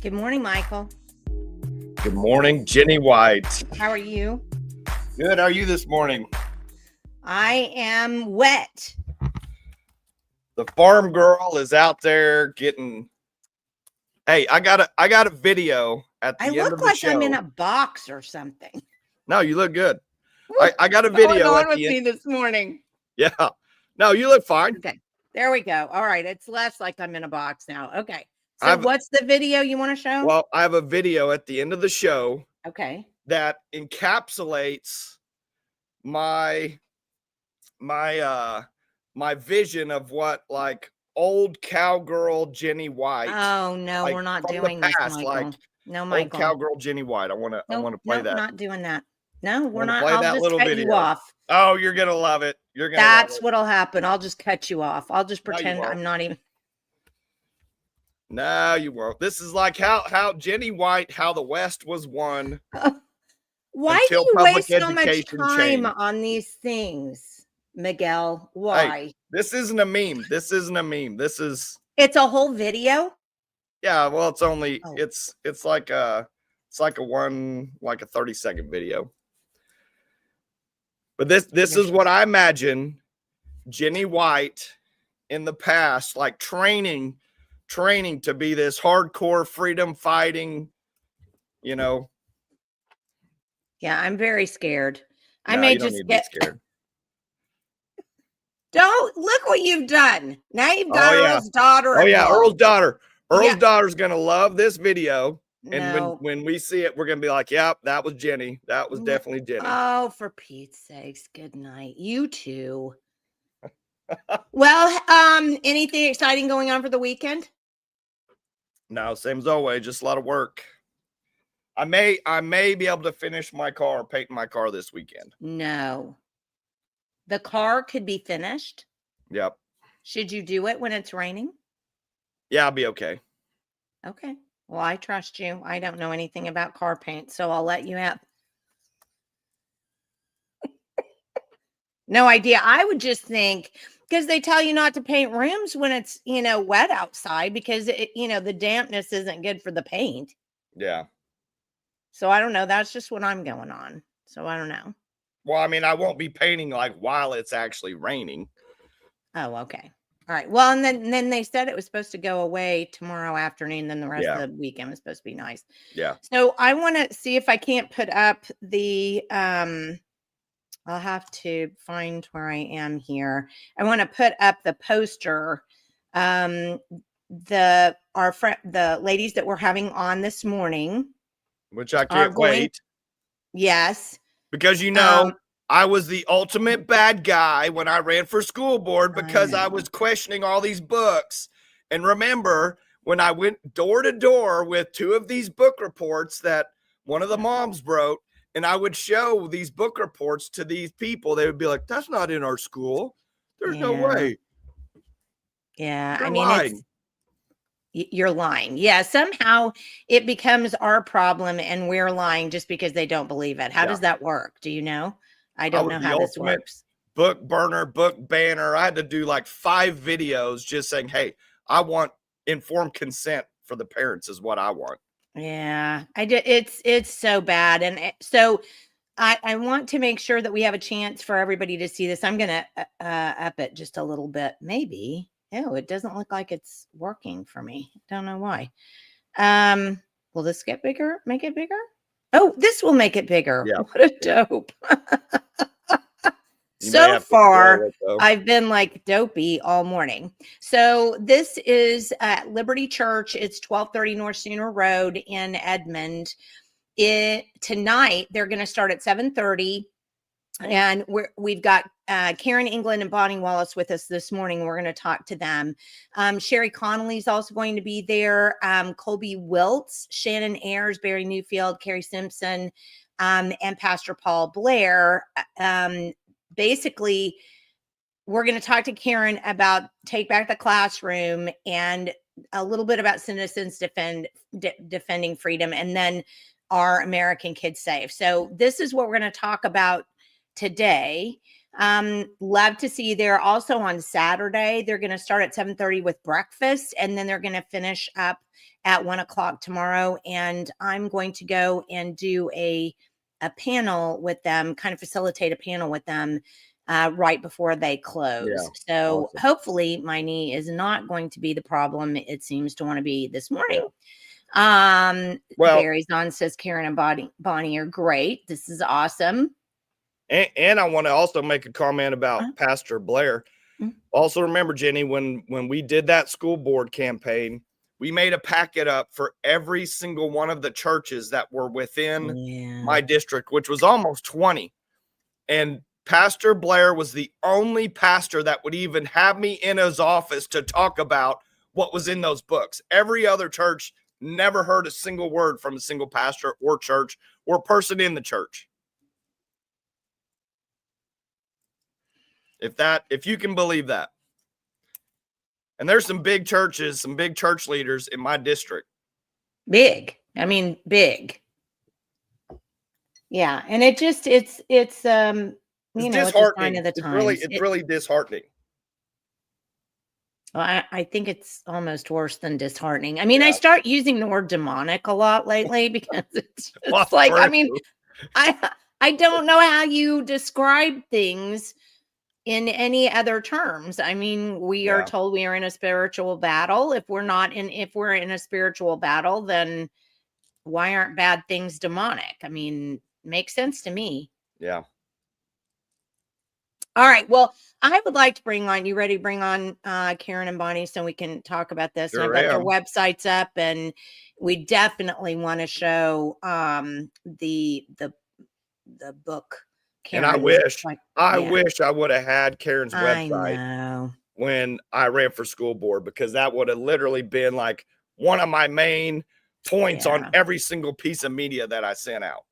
Good morning, Michael. Good morning, Jenny White. How are you? Good. How are you this morning? I am wet. The farm girl is out there getting. Hey, I got a video at the end of the show. I look like I'm in a box or something. No, you look good. I got a video going on with me this morning. Yeah. No, you look fine. Okay. There we go. All right. It's less like I'm in a box now. Okay. So what's the video you want to show? Well, I have a video at the end of the show. Okay. That encapsulates my vision of what like old cowgirl Jenny White. Oh no, we're not doing this, Michael. Like no, Michael. Old cowgirl Jenny White. I want to play that. We're not doing that. No, we're not. Play I'll that just little cut video. you off. Oh, you're gonna love it. That's what'll happen. I'll just cut you off. I'll just pretend I'm not even. No, you won't. This is like how Jenny White, how the West was won. Why do you waste so much time on these things, Miguel? Why? Hey, this isn't a meme. This isn't a meme. It's a whole video. Yeah, well, it's only it's like a 30-second video. But this is what I imagine Jenny White in the past, like training to be this hardcore freedom fighting, Yeah, I'm very scared. No, I may just get scared. Don't look what you've done. Now you've got Earl's daughter. Oh yeah, Earl's daughter. Earl's daughter's gonna love this video. And when we see it, we're gonna be like, yep, that was Jenny. That was definitely Jenny. Oh, for Pete's sakes, good night. You too. Well, anything exciting going on for the weekend? No, same as always, just a lot of work. I may be able to finish my car, paint my car this weekend. No. The car could be finished? Yep. Should you do it when it's raining? Yeah, I'll be okay. Okay. Well, I trust you. I don't know anything about car paint, so I'll let you have. No idea. I would just think, because they tell you not to paint rooms when it's, wet outside because, the dampness isn't good for the paint. Yeah. So I don't know. That's just what I'm going on. So I don't know. Well, I mean, I won't be painting like while it's actually raining. Oh, okay. All right. Well, and then they said it was supposed to go away tomorrow afternoon. Then the rest of the weekend was supposed to be nice. Yeah. So I want to see if I can't put up the, I'll have to find where I am here. I want to put up the poster. The ladies that we're having on this morning. Which I can't wait. Yes. Because, I was the ultimate bad guy when I ran for school board because I was questioning all these books. And remember, when I went door to door with two of these book reports that one of the moms wrote, and I would show these book reports to these people, they would be like, that's not in our school. There's no way. Yeah. They're lying. You're lying. Yeah, somehow it becomes our problem and we're lying just because they don't believe it. How does that work? Do you know? I don't know how this works. Book burner, book banner. I had to do like 5 videos just saying, hey, I want informed consent for the parents is what I want. Yeah, I did. It's so bad. And so I want to make sure that we have a chance for everybody to see this. I'm going to up it just a little bit, maybe. Oh, it doesn't look like it's working for me. Don't know why. Will this get bigger? Make it bigger? Oh, this will make it bigger. Yeah. What a dope. So far, I've been like dopey all morning. So this is at Liberty Church. It's 1230 North Sooner Road in Edmond. Tonight, they're going to start at 7:30. And we've got Karen England and Bonnie Wallace with us this morning. We're going to talk to them. Sherry Connolly's also going to be there. Colby Wiltz, Shannon Ayers, Barry Newfield, Carrie Simpson, and Pastor Paul Blair. Basically, we're going to talk to Karen about Take Back the Classroom and a little bit about Citizens Defending Freedom, and then Are American Kids Safe? So this is what we're going to talk about today. Love to see you there. Also on Saturday, they're going to start at 7:30 with breakfast, and then they're going to finish up at 1 o'clock tomorrow. And I'm going to go and do a panel with them, kind of facilitate a panel with them right before they close. Yeah, so awesome. Hopefully my knee is not going to be the problem it seems to want to be this morning. Yeah. Barry's on says Karen and Bonnie are great. This is awesome. And I want to also make a comment about Pastor Blair. Also remember, Jenny, when we did that school board campaign, we made a packet up for every single one of the churches that were within my district, which was almost 20. And Pastor Blair was the only pastor that would even have me in his office to talk about what was in those books. Every other church never heard a single word from a single pastor or church or person in the church. If you can believe that. And there's some big churches, some big church leaders in my district. Big. I mean, big. Yeah. And it's disheartening. It's a sign of the times. It's really disheartening. Well, I think it's almost worse than disheartening. I mean, I start using the word demonic a lot lately because it's like, I mean, I don't know how you describe things in any other terms. I mean, we are told we are in a spiritual battle. If we're in a spiritual battle, then why aren't bad things demonic? I mean, makes sense to me. Yeah. All right. Well, I would like to you ready to bring on Karen and Bonnie so we can talk about this? Sure, and I've got their websites up, and we definitely want to show the book. Karen, and I wish I would have had Karen's website when I ran for school board, because that would have literally been like one of my main points on every single piece of media that I sent out.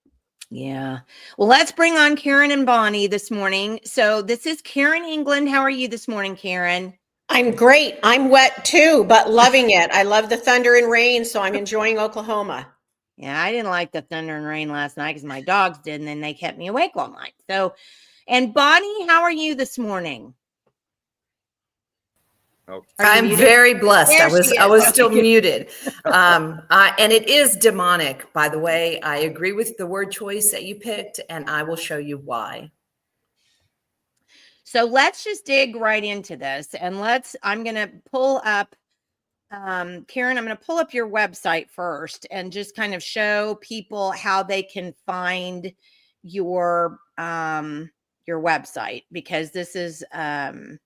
Yeah. Well, let's bring on Karen and Bonnie this morning. So this is Karen England. How are you this morning, Karen? I'm great. I'm wet too, but loving it. I love the thunder and rain, so I'm enjoying Oklahoma. Yeah, I didn't like the thunder and rain last night because my dogs did, and then they kept me awake all night. So, and Bonnie, how are you this morning? Oh. I'm very blessed. I was still muted. And it is demonic, by the way. I agree with the word choice that you picked, and I will show you why. So let's just dig right into this, and I'm going to pull up Karen, I'm going to pull up your website first and just kind of show people how they can find your website, because this is and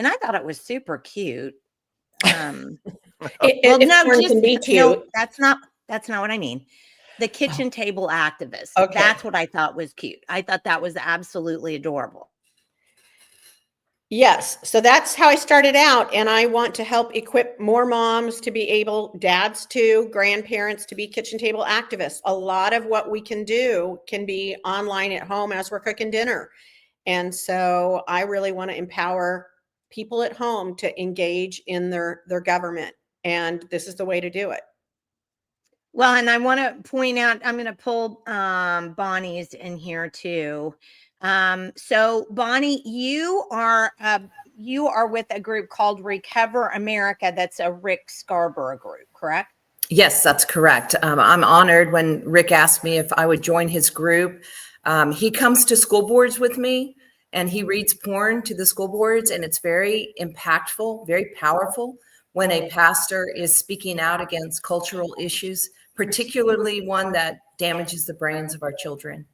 I thought it was super cute. Well, no, that's not what I mean. The kitchen table activist. Okay. That's what I thought was cute. I thought that was absolutely adorable. Yes. So that's how I started out. And I want to help equip more moms to be able, dads too, grandparents to be kitchen table activists. A lot of what we can do can be online at home as we're cooking dinner. And so I really want to empower people at home to engage in their government. And this is the way to do it. Well, and I want to point out, I'm going to pull Bonnie's in here too. So Bonnie, you are with a group called Recover America. That's a Rick Scarborough group, correct? Yes, that's correct. I'm honored when Rick asked me if I would join his group. He comes to school boards with me and he reads porn to the school boards, and it's very impactful, very powerful when a pastor is speaking out against cultural issues, particularly one that damages the brains of our children.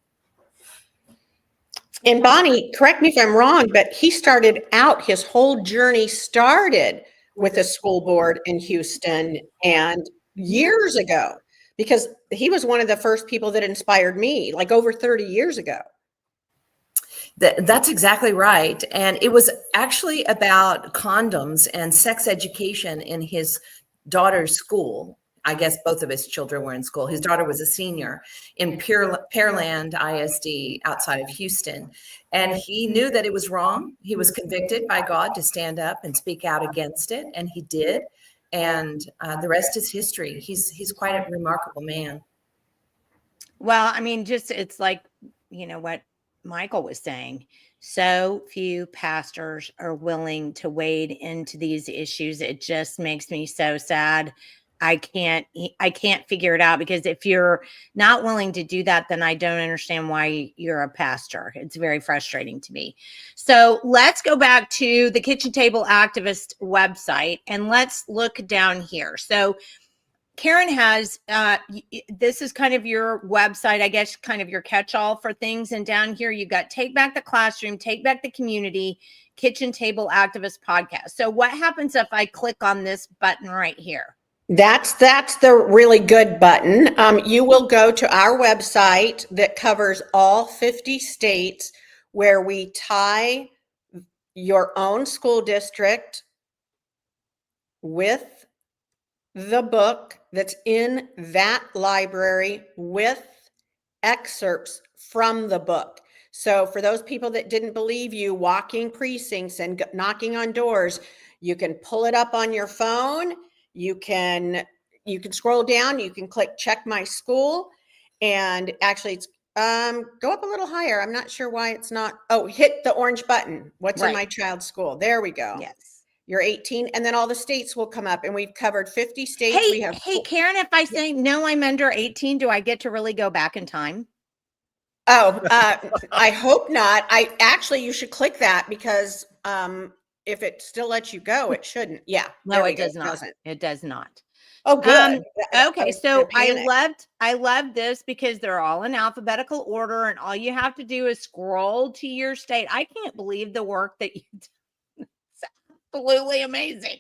And Bonnie, correct me if I'm wrong, but he started out, his whole journey started with a school board in Houston and years ago, because he was one of the first people that inspired me, like over 30 years ago. That's exactly right. And it was actually about condoms and sex education in his daughter's school. I guess both of his children were in school. His daughter was a senior in Pearland ISD outside of Houston. And he knew that it was wrong. He was convicted by God to stand up and speak out against it. And he did. And the rest is history. He's quite a remarkable man. Well, I mean, just it's like, what Michael was saying. So few pastors are willing to wade into these issues. It just makes me so sad. I can't figure it out, because if you're not willing to do that, then I don't understand why you're a pastor. It's very frustrating to me. So let's go back to the Kitchen Table Activist website and let's look down here. So Karen has, this is kind of your website, I guess, kind of your catch-all for things. And down here, you've got Take Back the Classroom, Take Back the Community, Kitchen Table Activist Podcast. So what happens if I click on this button right here? That's the really good button. You will go to our website that covers all 50 states, where we tie your own school district with the book that's in that library with excerpts from the book. So for those people that didn't believe you walking precincts and knocking on doors, you can pull it up on your phone. You can scroll down, you can click check my school, and actually it's go up a little higher. I'm not sure why it's not. Oh, hit the orange button. What's in my child's school? There we go. Yes. You're 18, and then all the states will come up, and we've covered 50 states. Hey, Karen, if I say no, I'm under 18, do I get to really go back in time? Oh, I hope not. You should click that, because if it still lets you go, it shouldn't. Yeah. No, it does not. It does not. Oh, good. Okay, so I loved this because they're all in alphabetical order, and all you have to do is scroll to your state. I can't believe the work that you do. It's absolutely amazing.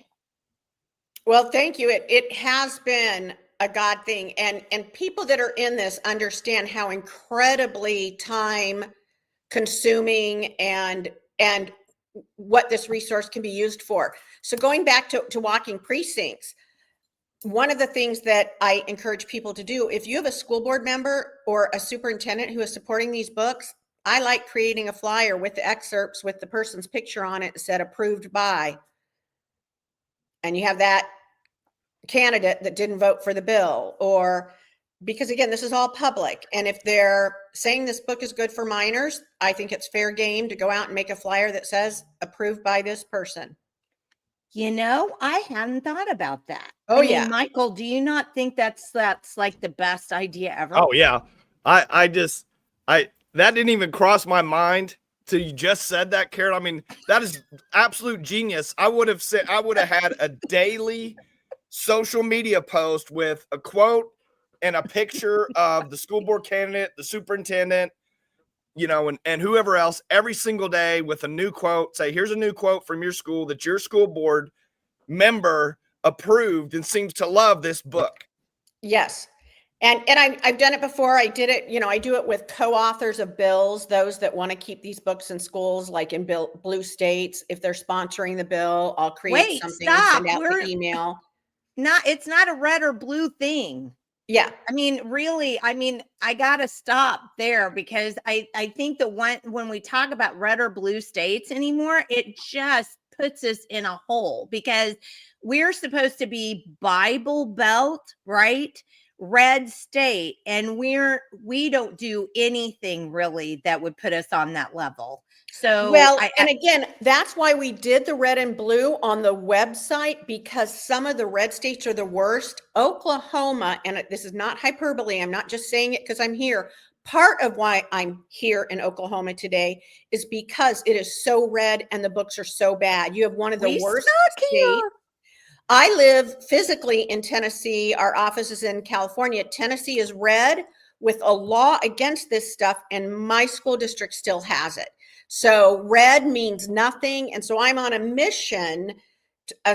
Well, thank you. It has been a God thing, and people that are in this understand how incredibly time consuming and what this resource can be used for. So going back to walking precincts, one of the things that I encourage people to do, if you have a school board member or a superintendent who is supporting these books, I like creating a flyer with the excerpts with the person's picture on it that said approved by. And you have that candidate that didn't vote for the bill, or because again, this is all public. And if they're saying this book is good for minors, I think it's fair game to go out and make a flyer that says approved by this person. I hadn't thought about that. Oh, yeah. Michael, do you not think that's like the best idea ever? Oh yeah. I that didn't even cross my mind till you just said that, Karen. I mean, that is absolute genius. I would have had a daily social media post with a quote and a picture of the school board candidate, the superintendent, and whoever else every single day with a new quote. Say, here's a new quote from your school that your school board member approved and seems to love this book. Yes. And I've done it before. I did it, I do it with co-authors of bills, those that want to keep these books in schools, like in blue states. If they're sponsoring the bill, I'll create something and send out the email. It's not a red or blue thing. Yeah. Really, I got to stop there, because I think when we talk about red or blue states anymore, it just puts us in a hole, because we're supposed to be Bible Belt, right? Red state, and we don't do anything really that would put us on that level. So well, and again, that's why we did the red and blue on the website, because some of the red states are the worst. Oklahoma, and this is not hyperbole, I'm not just saying it because I'm here. Part of why I'm here in Oklahoma today is because it is so red and the books are so bad. You have one of the worst states. I live physically in Tennessee. Our office is in California. Tennessee is red with a law against this stuff, and my school district still has it. So red means nothing. And so I'm on a mission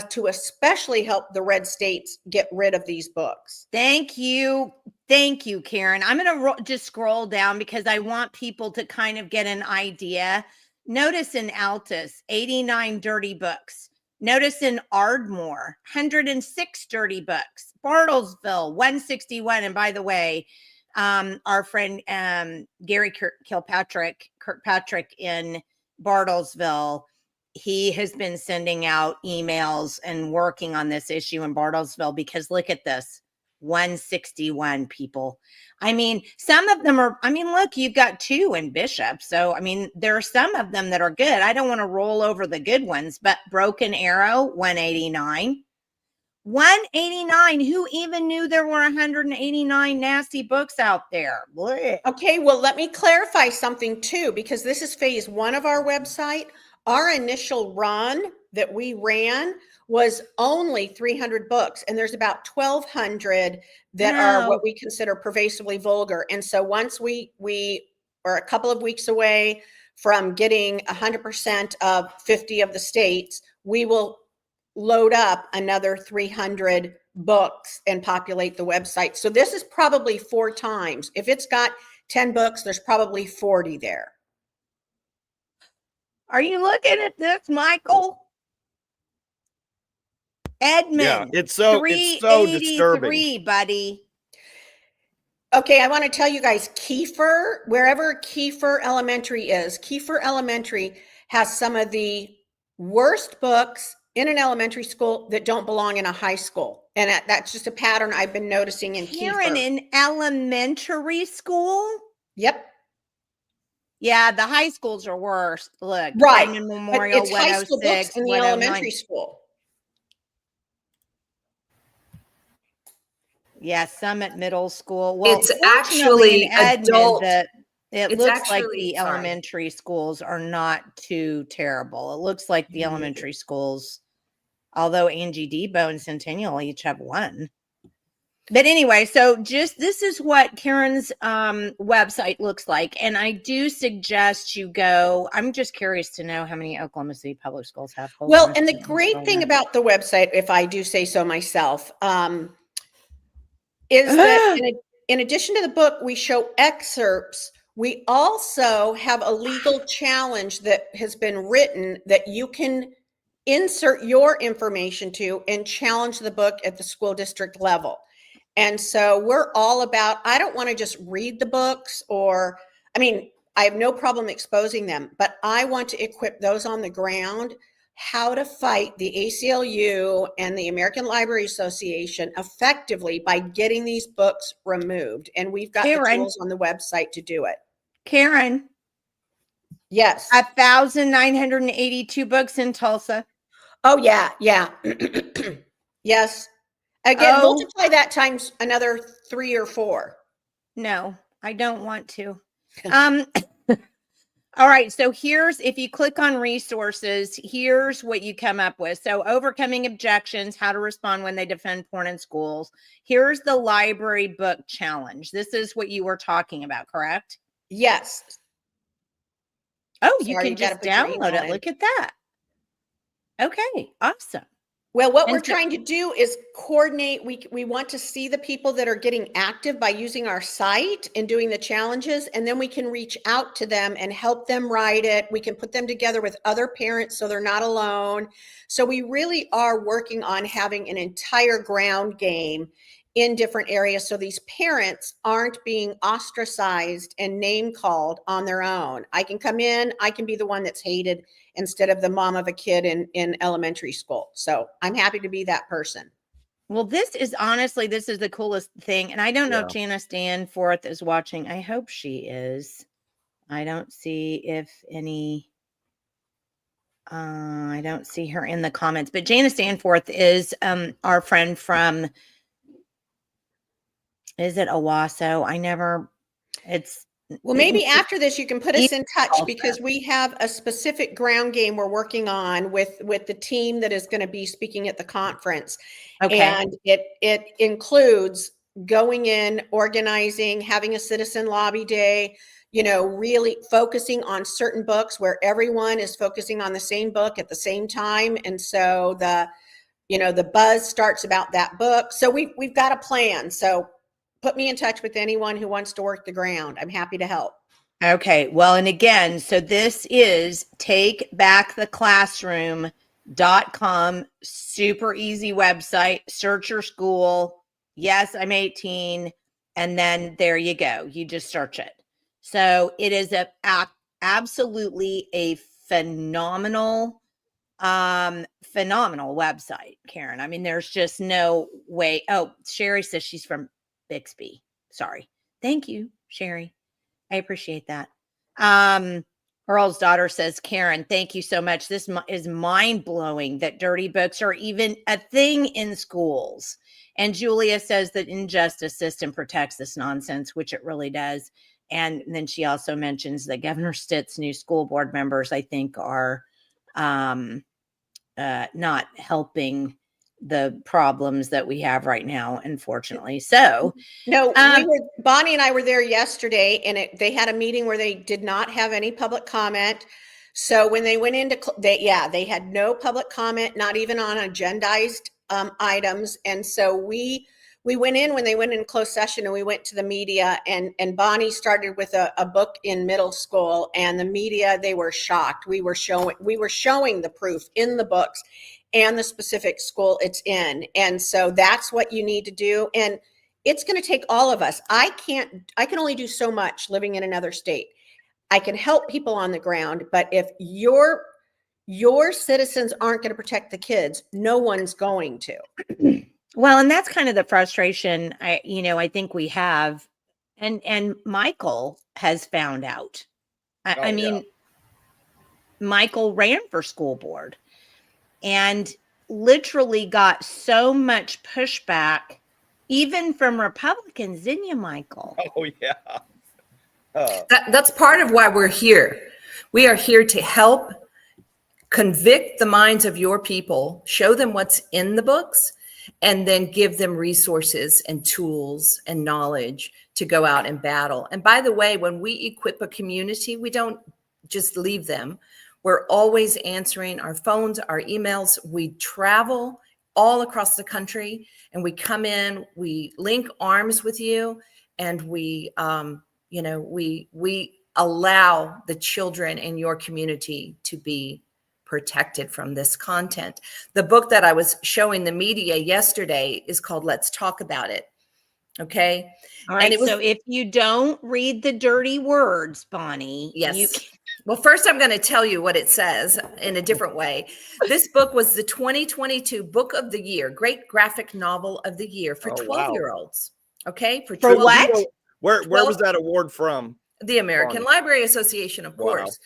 to especially help the red states get rid of these books. Thank you. Thank you, Karen. I'm going to just scroll down because I want people to kind of get an idea. Notice in Altus, 89 dirty books. Notice in Ardmore, 106 dirty books. Bartlesville, 161. And by the way, our friend Gary Kirkpatrick in Bartlesville, he has been sending out emails and working on this issue in Bartlesville, because look at this, 161 people. I mean, some of them are, I mean, look, you've got 2 in Bishop. So, I mean, there are some of them that are good. I don't want to roll over the good ones, but Broken Arrow, 189. 189. Who even knew there were 189 nasty books out there? Blech. Okay, well, let me clarify something too, because this is phase 1 of our website. Our initial run that we ran was only 300 books, and there's about 1,200 that are what we consider pervasively vulgar. And so once we are a couple of weeks away from getting 100% of 50 of the states, we will load up another 300 books and populate the website. So this is probably 4 times. If it's got 10 books, there's probably 40 there. Are you looking at this, Michael? Edmund, yeah, it's so disturbing, buddy. Okay, I want to tell you guys, Kiefer, wherever Kiefer Elementary is, Kiefer Elementary has some of the worst books in an elementary school that don't belong in a high school. And that's just a pattern I've been noticing in Karen, Kiefer. in elementary school? Yep. Yeah, the high schools are worse. Look, right. Edmund Memorial, but it's high school books in the elementary school. Yeah, Summit Middle School. Well, it's actually in Edmond, adult. It looks like the elementary schools are not too terrible. It looks like the elementary schools, although Angie Debo and Centennial each have 1. But anyway, so just this is what Karen's website looks like. And I do suggest you go. I'm just curious to know how many Oklahoma City public schools have. Well, and the great thing about the website, if I do say so myself, is that in addition to the book, we show excerpts. We also have a legal challenge that has been written that you can insert your information to and challenge the book at the school district level. And so we're all about, I don't want to just read the books, or, I mean, I have no problem exposing them, but I want to equip those on the ground how to fight the ACLU and the American Library Association effectively by getting these books removed. And we've got the tools on the website to do it. Karen. Yes. 1,982 books in Tulsa. Oh, yeah. Yeah. Yes. Again, multiply that times another 3 or 4. No, I don't want to. All right. So here's, if you click on resources, here's what you come up with. So overcoming objections, how to respond when they defend porn in schools. Here's the library book challenge. This is what you were talking about, correct? Yes. Oh, you can just download it. Look at that. Okay. Awesome. Well, what we're trying to do is coordinate. We want to see the people that are getting active by using our site and doing the challenges, and then we can reach out to them and help them write it. We can put them together with other parents so they're not alone. So we really are working on having an entire ground game in different areas, so these parents aren't being ostracized and name called on their own. I can come in, I can be the one that's hated instead of the mom of a kid in elementary school. So I'm happy to be that person. Well, this is the coolest thing. And I don't know if Yeah. Janice Danforth is watching. I hope she is. I don't see if any, I don't see her in the comments, but Janice Danforth is our friend from, is it Owasso? Well, maybe after this, you can put us in touch, because we have a specific ground game we're working on with the team that is going to be speaking at the conference. Okay. And it includes going in, organizing, having a citizen lobby day, really focusing on certain books where everyone is focusing on the same book at the same time. And so the buzz starts about that book. So we've got a plan. So put me in touch with anyone who wants to work the ground. I'm happy to help. Okay. Well, and again, so this is takebacktheclassroom.com. Super easy website. Search your school. Yes, I'm 18. And then there you go. You just search it. So it is absolutely a phenomenal website, Karen. I mean, there's just no way. Oh, Sherry says she's from Bixby. Sorry. Thank you, Sherry. I appreciate that. Earl's daughter says, Karen, thank you so much. This is mind-blowing that dirty books are even a thing in schools. And Julia says that injustice system protects this nonsense, which it really does. And then she also mentions that Governor Stitt's new school board members, I think, are not helping the problems that we have right now, unfortunately. So no, Bonnie and I were there yesterday, and they had a meeting where they did not have any public comment. So when they went into, they had no public comment, not even on agendized items. And so we went in when they went in closed session, and we went to the media, and Bonnie started with a book in middle school, and the media, they were shocked. We were showing the proof in the books and the specific school it's in. And so that's what you need to do. And it's going to take all of us. I can only do so much living in another state. I can help people on the ground, but if your citizens aren't going to protect the kids, no one's going to. Well, and that's kind of the frustration I think we have, and Michael has found out. I mean, Michael ran for school board and literally got so much pushback, even from Republicans, didn't you, Michael? Oh yeah. That's part of why we're here. We are here to help convict the minds of your people, show them what's in the books, and then give them resources and tools and knowledge to go out and battle. And by the way, when we equip a community, we don't just leave them. We're always answering our phones, our emails. We travel all across the country, and we come in, we link arms with you, and we allow the children in your community to be protected from this content. The book that I was showing the media yesterday is called Let's Talk About It. Okay. All right. So if you don't read the dirty words, Bonnie. Yes. Well, first I'm going to tell you what it says in a different way. This book was the 2022 Book of the Year, Great Graphic Novel of the Year for 12-year-olds. Okay. For what? Where was that award from? The American Library Association, of course.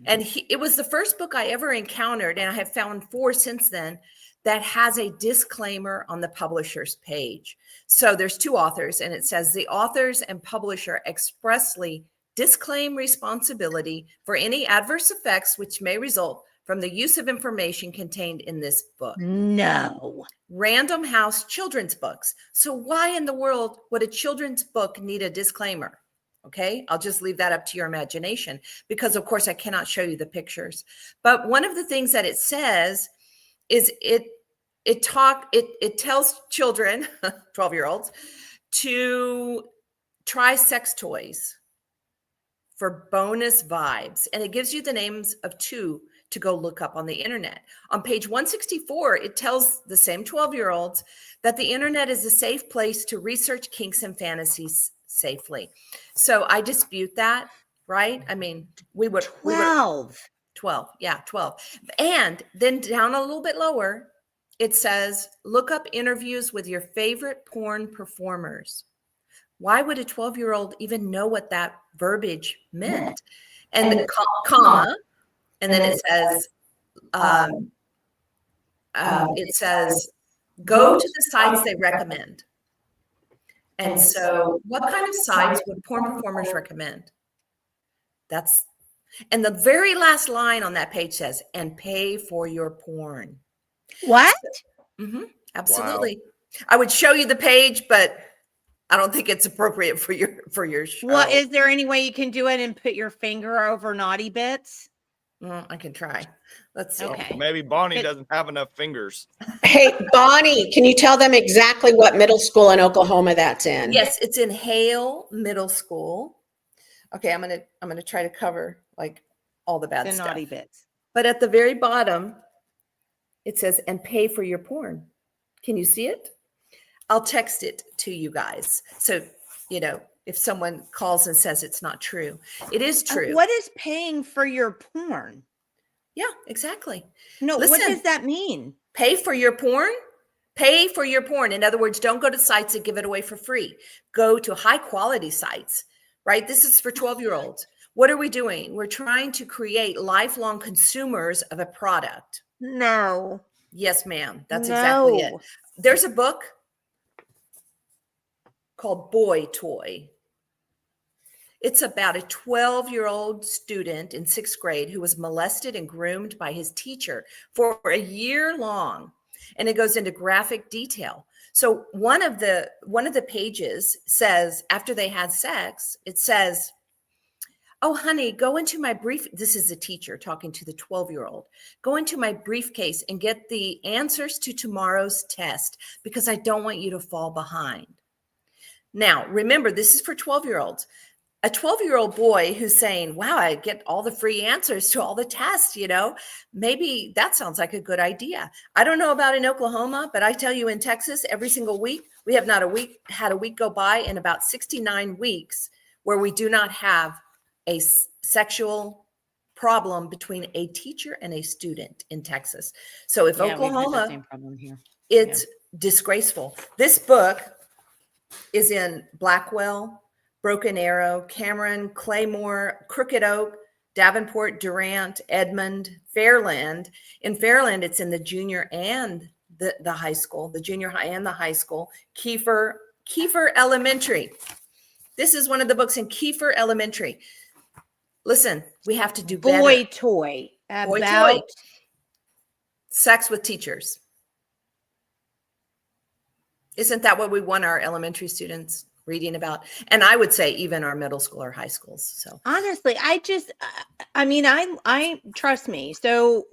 And it was the first book I ever encountered, and I have found 4 since then, that has a disclaimer on the publisher's page. So there's 2 authors, and it says the authors and publisher expressly disclaim responsibility for any adverse effects which may result from the use of information contained in this book. No. Random House children's books. So why in the world would a children's book need a disclaimer? Okay, I'll just leave that up to your imagination, because of course I cannot show you the pictures. But one of the things that it says is it tells children, 12-year-olds, to try sex toys for bonus vibes. And it gives you the names of 2 to go look up on the internet. On page 164, it tells the same 12-year-olds that the internet is a safe place to research kinks and fantasies safely. So I dispute that, right? I mean, we would 12. Yeah, 12. And then down a little bit lower, it says, look up interviews with your favorite porn performers. Why would a 12-year-old even know what that verbiage meant? And the comma, and then it says, go to the sites they recommend. And so what kind of sites would porn performers recommend? And the very last line on that page says, and pay for your porn. What? Absolutely. Wow. I would show you the page, but I don't think it's appropriate for your show. Well, is there any way you can do it and put your finger over naughty bits? I can try. Let's see. Okay. Maybe Bonnie doesn't have enough fingers. Hey, Bonnie, can you tell them exactly what middle school in Oklahoma that's in? Yes, it's in Hale Middle School. Okay, I'm gonna try to cover like all the bad stuff. Naughty bits. But at the very bottom, it says, and pay for your porn. Can you see it? I'll text it to you guys. So, if someone calls and says it's not true, it is true. What is paying for your porn? Yeah, exactly. No, Listen, what does that mean? Pay for your porn? Pay for your porn. In other words, don't go to sites that give it away for free. Go to high quality sites, right? This is for 12-year-olds. What are we doing? We're trying to create lifelong consumers of a product. No. Yes, ma'am. That's exactly it. There's a book called Boy Toy. It's about a 12-year-old student in 6th grade who was molested and groomed by his teacher for a year long. And it goes into graphic detail. So one of the pages says, after they had sex, it says, oh, honey, go into my this is the teacher talking to the 12-year-old, go into my briefcase and get the answers to tomorrow's test because I don't want you to fall behind. Now, remember, this is for 12-year-olds. A 12-year-old boy who's saying, wow, I get all the free answers to all the tests, maybe that sounds like a good idea. I don't know about in Oklahoma, but I tell you in Texas, every single week, we have not had a week go by in about 69 weeks where we do not have a sexual problem between a teacher and a student in Texas. So if Oklahoma, same problem here. It's disgraceful. This book is in Blackwell, Broken Arrow, Cameron, Claymore, Crooked Oak, Davenport, Durant, Edmond, Fairland. In Fairland, it's in the junior and the high school, the junior high and the high school. Kiefer Elementary. This is one of the books in Kiefer Elementary. Listen, we have to do better. Boy Toy. Boy Toy. Sex with teachers. Isn't that what we want our elementary students reading about? And I would say even our middle school or high schools. So honestly, I trust me. So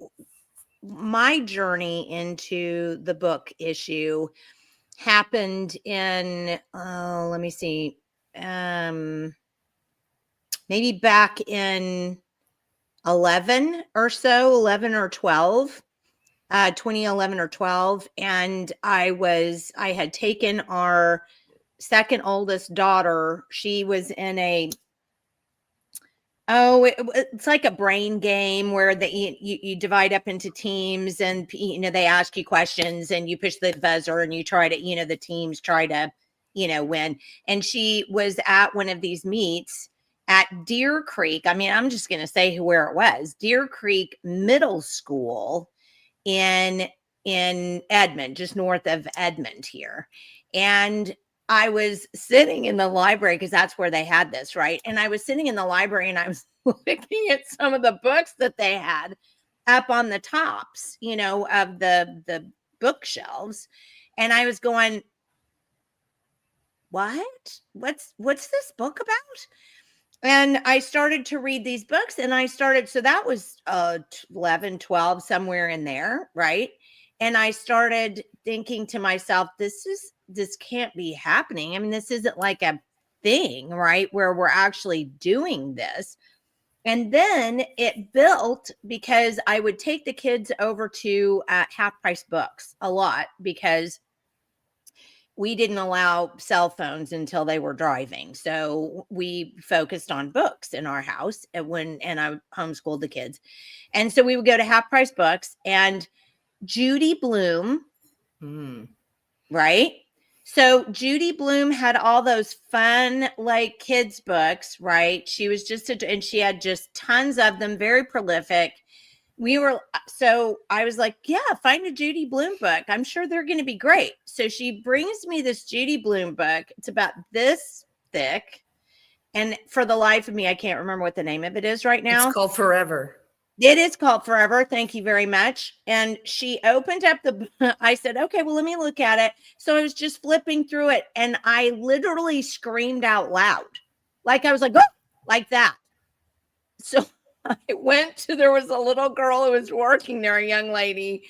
my journey into the book issue happened in, let me see, maybe back in 11 or 12. 2011 or 12. And I had taken our second oldest daughter. She was in it's like a brain game where you divide up into teams and, they ask you questions and you push the buzzer and you try to, the teams try to, win. And she was at one of these meets at Deer Creek. I mean, I'm just going to say where it was. Deer Creek Middle School in Edmond, just north of Edmond here. And I was sitting in the library because that's where they had this, right? And I was sitting in the library and I was looking at some of the books that they had up on the tops, of the bookshelves. And I was going, what? What's this book about? And I started to read these books and so that was 11, 12, somewhere in there, right? And I started thinking to myself, this can't be happening. I mean, this isn't like a thing, right? Where we're actually doing this. And then it built because I would take the kids over to Half Price Books a lot because we didn't allow cell phones until they were driving. So we focused on books in our house and I homeschooled the kids. And so we would go to Half Price Books and Judy Blume, right? So Judy Blume had all those fun, like kids books, right? She was and she had just tons of them, very prolific. So I was like, yeah, find a Judy Blume book. I'm sure they're going to be great. So she brings me this Judy Blume book. It's about this thick. And for the life of me, I can't remember what the name of it is right now. It's called Forever. It is called Forever. Thank you very much. And she opened up I said, okay, well, let me look at it. So I was just flipping through it and I literally screamed out loud. Like I was like, oh, like that. So I there was a little girl who was working there, a young lady.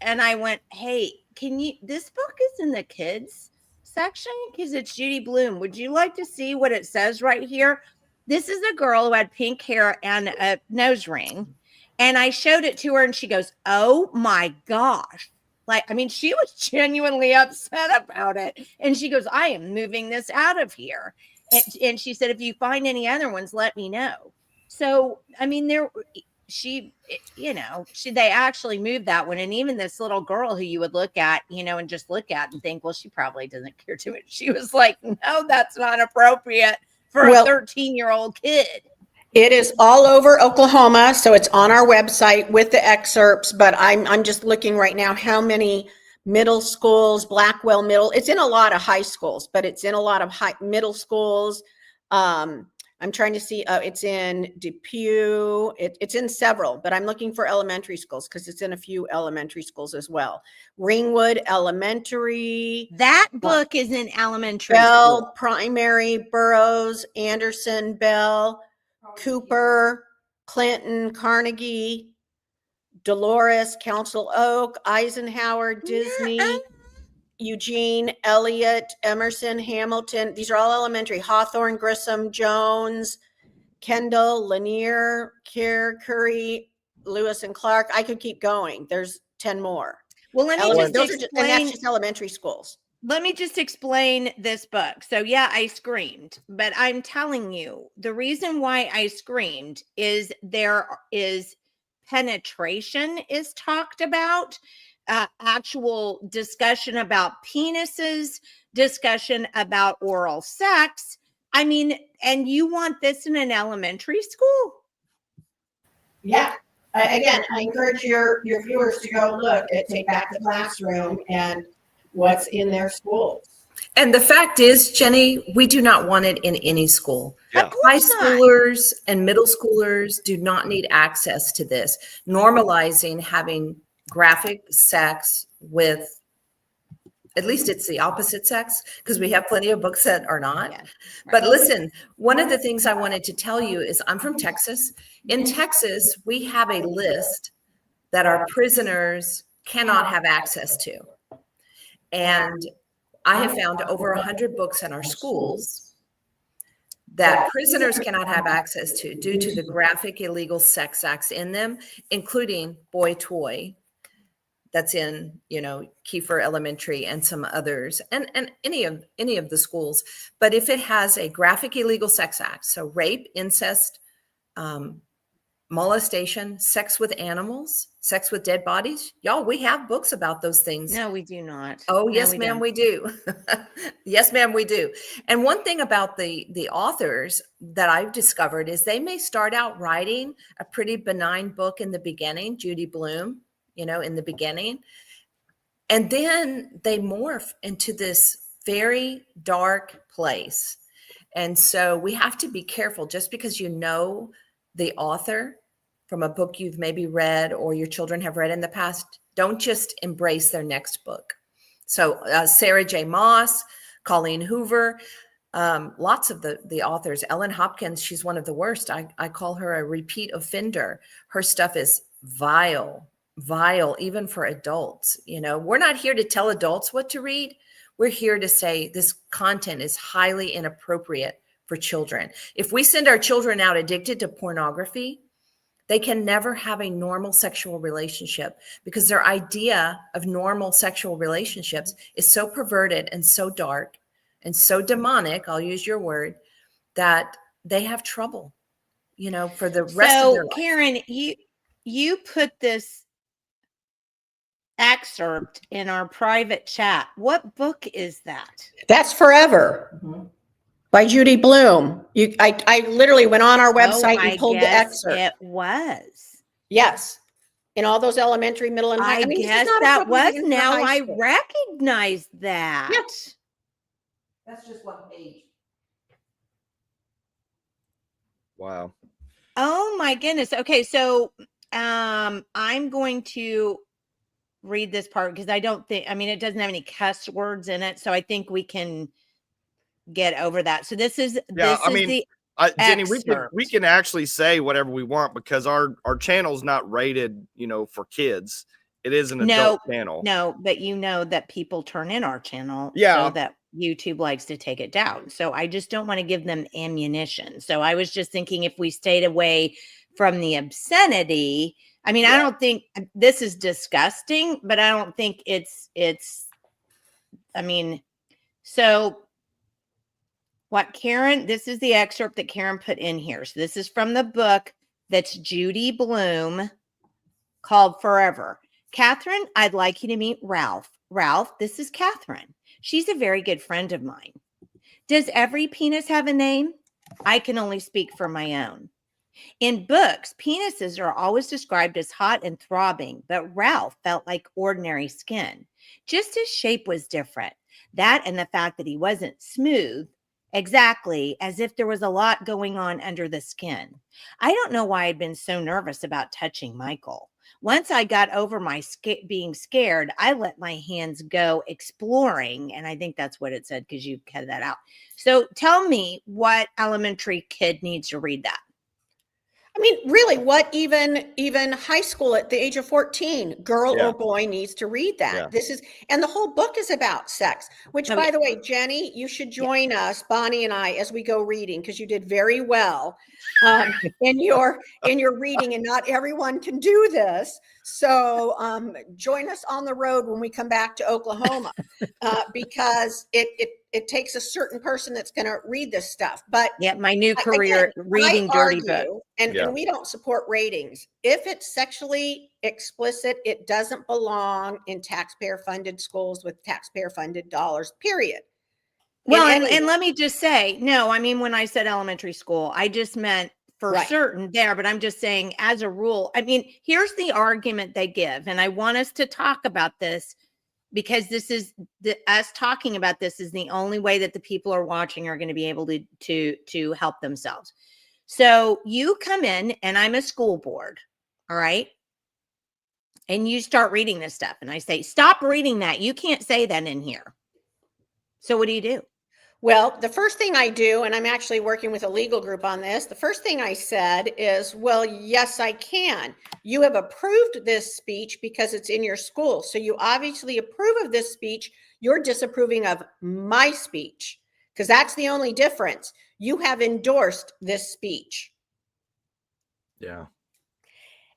And I went, hey, this book is in the kids section because it's Judy Blume. Would you like to see what it says right here? This is a girl who had pink hair and a nose ring. And I showed it to her and she goes, oh my gosh. She was genuinely upset about it. And she goes, I am moving this out of here. And she said, if you find any other ones, let me know. So, they actually moved that one. And even this little girl who you would look at, and just look at and think, well, she probably doesn't care too much. She was like, no, that's not appropriate for a 13-year-old kid. It is all over Oklahoma, so it's on our website with the excerpts, but I'm just looking right now how many middle schools, Blackwell Middle, it's in a lot of high schools, but it's in a lot of middle schools. I'm trying to see, it's in Depew, it's in several, but I'm looking for elementary schools because it's in a few elementary schools as well. Ringwood Elementary. That book is in elementary Bell school. Primary, Burroughs, Anderson, Bell, Cooper, Clinton, Carnegie, Dolores, Council Oak, Eisenhower, Disney, Eugene, Eliot, Emerson, Hamilton. These are all elementary. Hawthorne, Grissom, Jones, Kendall, Lanier, Curry, Lewis and Clark. I could keep going. There's 10 more. Well, let me just explain. And that's just elementary schools. Let me just explain this book. So yeah, I screamed, but I'm telling you, the reason why I screamed is there is penetration is talked about, actual discussion about penises, discussion about oral sex. And you want this in an elementary school? Yeah. Again, I encourage your viewers to go look at Take Back the Classroom and what's in their schools. And the fact is, Jenny, we do not want it in any school. Yeah. High schoolers and middle schoolers do not need access to this. Normalizing having graphic sex with, at least it's the opposite sex, because we have plenty of books that are not. Yeah. But listen, one of the things I wanted to tell you is I'm from Texas. In Texas, we have a list that our prisoners cannot have access to. And I have found over 100 books in our schools that prisoners cannot have access to due to the graphic illegal sex acts in them, including Boy Toy, that's in, Kiefer Elementary and some others, and any of the schools. But if it has a graphic illegal sex act, so rape, incest, molestation, sex with animals, sex with dead bodies. Y'all, we have books about those things. No, we do not. Oh, yes, ma'am, we do. Yes, ma'am, we do. And one thing about the authors that I've discovered is they may start out writing a pretty benign book in the beginning, Judy Blume, in the beginning. And then they morph into this very dark place. And so we have to be careful just because the author from a book you've maybe read or your children have read in the past, don't just embrace their next book. So Sarah J. Maas, Colleen Hoover, lots of the authors, Ellen Hopkins, she's one of the worst. I call her a repeat offender. Her stuff is vile, even for adults. We're not here to tell adults what to read. We're here to say this content is highly inappropriate for children. If we send our children out addicted to pornography, they can never have a normal sexual relationship because their idea of normal sexual relationships is so perverted and so dark and so demonic, I'll use your word, that they have trouble, for the rest of their life. Karen, you put this excerpt in our private chat. What book is that? That's Forever. Mm-hmm. By Judy Blume. I literally went on our website and pulled the excerpt. It was. Yes. In all those elementary, middle, and high. I guess that was. Now I recognize that. Yes. That's just one page. Wow. Oh my goodness. Okay, so I'm going to read this part because it doesn't have any cuss words in it, so I think we can get over that. So this is Jenny, we can actually say whatever we want because our channel's not rated, for kids. It is an adult channel. No, but that people turn in our channel so that YouTube likes to take it down. So I just don't want to give them ammunition. So I was just thinking if we stayed away from the obscenity, I don't think this is disgusting, but I don't think so what Karen, this is the excerpt that Karen put in here. So this is from the book that's Judy Blume called Forever. Catherine, I'd like you to meet Ralph. Ralph, this is Catherine. She's a very good friend of mine. Does every penis have a name? I can only speak for my own. In books, penises are always described as hot and throbbing, but Ralph felt like ordinary skin. Just his shape was different. That and the fact that he wasn't smooth, exactly as if there was a lot going on under the skin. I don't know why I'd been so nervous about touching Michael. Once I got over my being scared, I let my hands go exploring. And I think that's what it said because you cut that out. So tell me what elementary kid needs to read that. Really, what even high school at the age of 14, girl or boy needs to read that. Yeah. And the whole book is about sex, which by the way, Jenny, you should join us, Bonnie and I, as we go reading, because you did very well in your reading, and not everyone can do this. So join us on the road when we come back to Oklahoma, because it takes a certain person that's going to read this stuff. But my new career, reading dirty books. And we don't support ratings. If it's sexually explicit, it doesn't belong in taxpayer-funded schools with taxpayer-funded dollars, period. Well, and let me just say, no, when I said elementary school, I just meant for certain there, but I'm just saying as a rule, here's the argument they give. And I want us to talk about this because this is us talking about this is the only way that the people are watching are going to be able to help themselves. So you come in and I'm a school board. All right. And you start reading this stuff. And I say, stop reading that. You can't say that in here. So what do you do? Well, the first thing I do, and I'm actually working with a legal group on this, the first thing I said is, well, yes, I can. You have approved this speech because it's in your school. So you obviously approve of this speech. You're disapproving of my speech because that's the only difference. You have endorsed this speech. Yeah.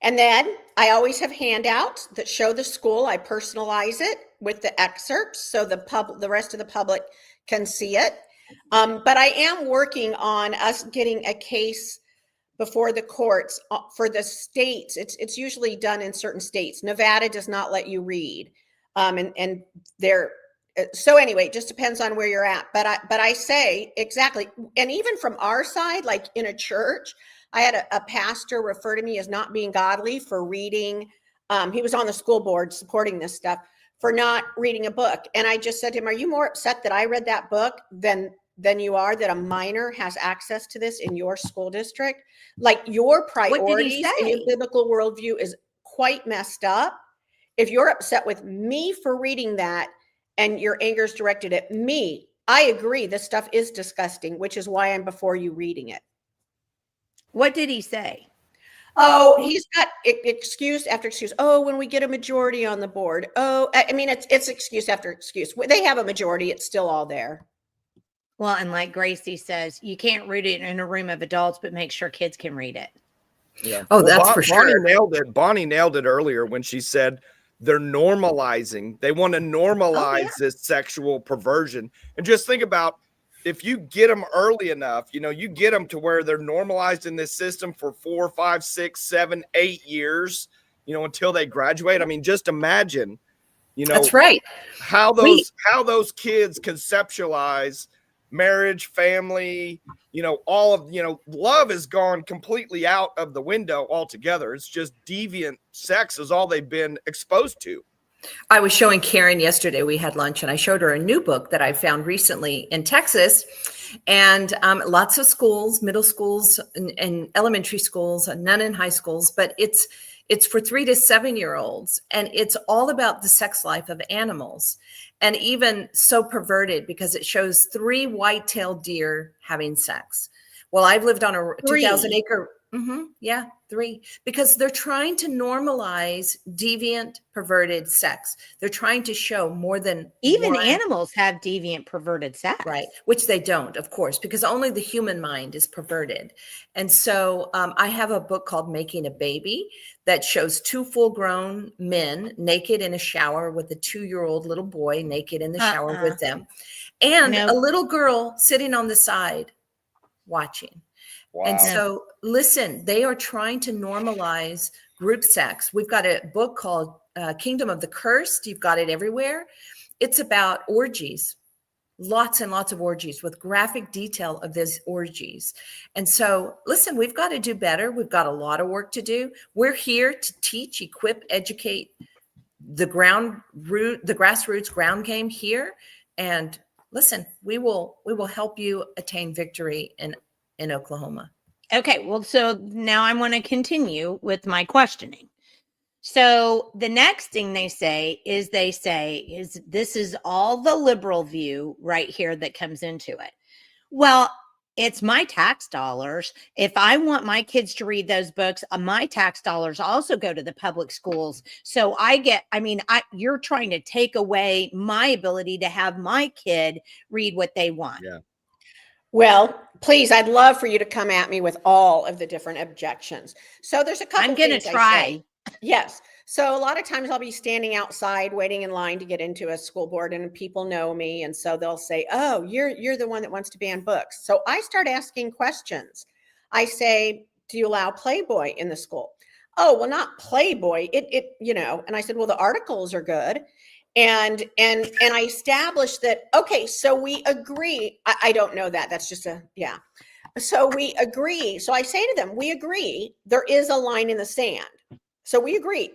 And then I always have handouts that show the school. I personalize it with the excerpts so the rest of the public can see it. But I am working on us getting a case before the courts for the states. It's usually done in certain states. Nevada does not let you read. And they're, so anyway, it just depends on where you're at. But I say exactly. And even from our side, like in a church, I had a pastor refer to me as not being godly for reading. He was on the school board supporting this stuff for not reading a book. And I just said to him, are you more upset that I read that book than you are that a minor has access to this in your school district? Like your priorities and your biblical worldview is quite messed up. If you're upset with me for reading that and your anger is directed at me, I agree. This stuff is disgusting, which is why I'm before you reading it. What did he say? Oh, he's got excuse after excuse. Oh, when we get a majority on the board. Oh, it's excuse after excuse. They have a majority. It's still all there. Well, and like Gracie says, you can't read it in a room of adults, but make sure kids can read it. Yeah. Oh, that's for Bonnie sure. nailed it. Bonnie nailed it earlier when she said they're normalizing. They want to normalize this sexual perversion. And just think about, if you get them early enough, you get them to where they're normalized in this system for 4, 5, 6, 7, 8 years, until they graduate. I mean, just imagine, That's right. how those kids conceptualize marriage, family, all of, love has gone completely out of the window altogether. It's just deviant sex is all they've been exposed to. I was showing Karen yesterday, we had lunch, and I showed her a new book that I found recently in Texas. And lots of schools, middle schools and elementary schools, none in high schools, but it's for 3 to 7-year-olds. And it's all about the sex life of animals, and even so perverted because it shows 3 white-tailed deer having sex. Well, I've lived on a 2,000-acre. Yeah, 3, because they're trying to normalize deviant, perverted sex. They're trying to show more than even one. Animals have deviant, perverted sex, Right? Which they don't, of course, because only the human mind is perverted. And so I have a book called Making a Baby that shows 2 full-grown men naked in a shower with a 2-year-old little boy naked in the shower with them, and a little girl sitting on the side watching. Wow. And so, listen, they are trying to normalize group sex. We've got a book called Kingdom of the Cursed. You've got it everywhere. It's about orgies, lots and lots of orgies with graphic detail of these orgies. And so, listen, we've got to do better. We've got a lot of work to do. We're here to teach, equip, educate the grassroots ground game here. And listen, we will help you attain victory in Oklahoma. Okay, well, so now I want to continue with my questioning. So the next thing they say is this is all the liberal view right here that comes into it. Well, it's my tax dollars. If I want my kids to read those books, my tax dollars also go to the public schools. So you're trying to take away my ability to have my kid read what they want. Yeah. Well, please, I'd love for you to come at me with all of the different objections. So there's a couple I'm going to try. Yes. So a lot of times I'll be standing outside waiting in line to get into a school board, and people know me. And so they'll say, oh, you're the one that wants to ban books. So I start asking questions. I say, do you allow Playboy in the school? Oh, well, not Playboy. And I said, well, the articles are good. And I established that, okay, so we agree. I don't know that. That's just So we agree. So I say to them, we agree. There is a line in the sand. So we agree.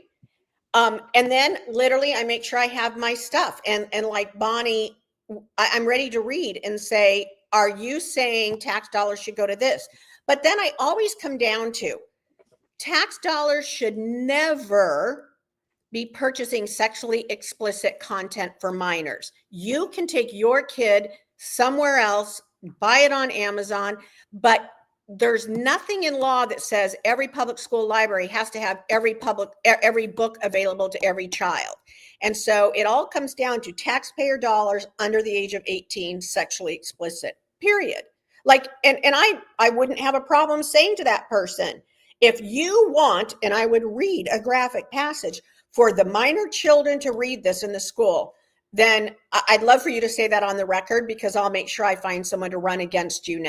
And then literally I make sure I have my stuff. And like Bonnie, I'm ready to read and say, are you saying tax dollars should go to this? But then I always come down to tax dollars should never be purchasing sexually explicit content for minors. You can take your kid somewhere else, buy it on Amazon, but there's nothing in law that says every public school library has to have every book available to every child. And so it all comes down to taxpayer dollars under the age of 18, sexually explicit, period. Like, and I wouldn't have a problem saying to that person, if you want, and I would read a graphic passage for the minor children to read this in the school, then I'd love for you to say that on the record, because I'll make sure I find someone to run against you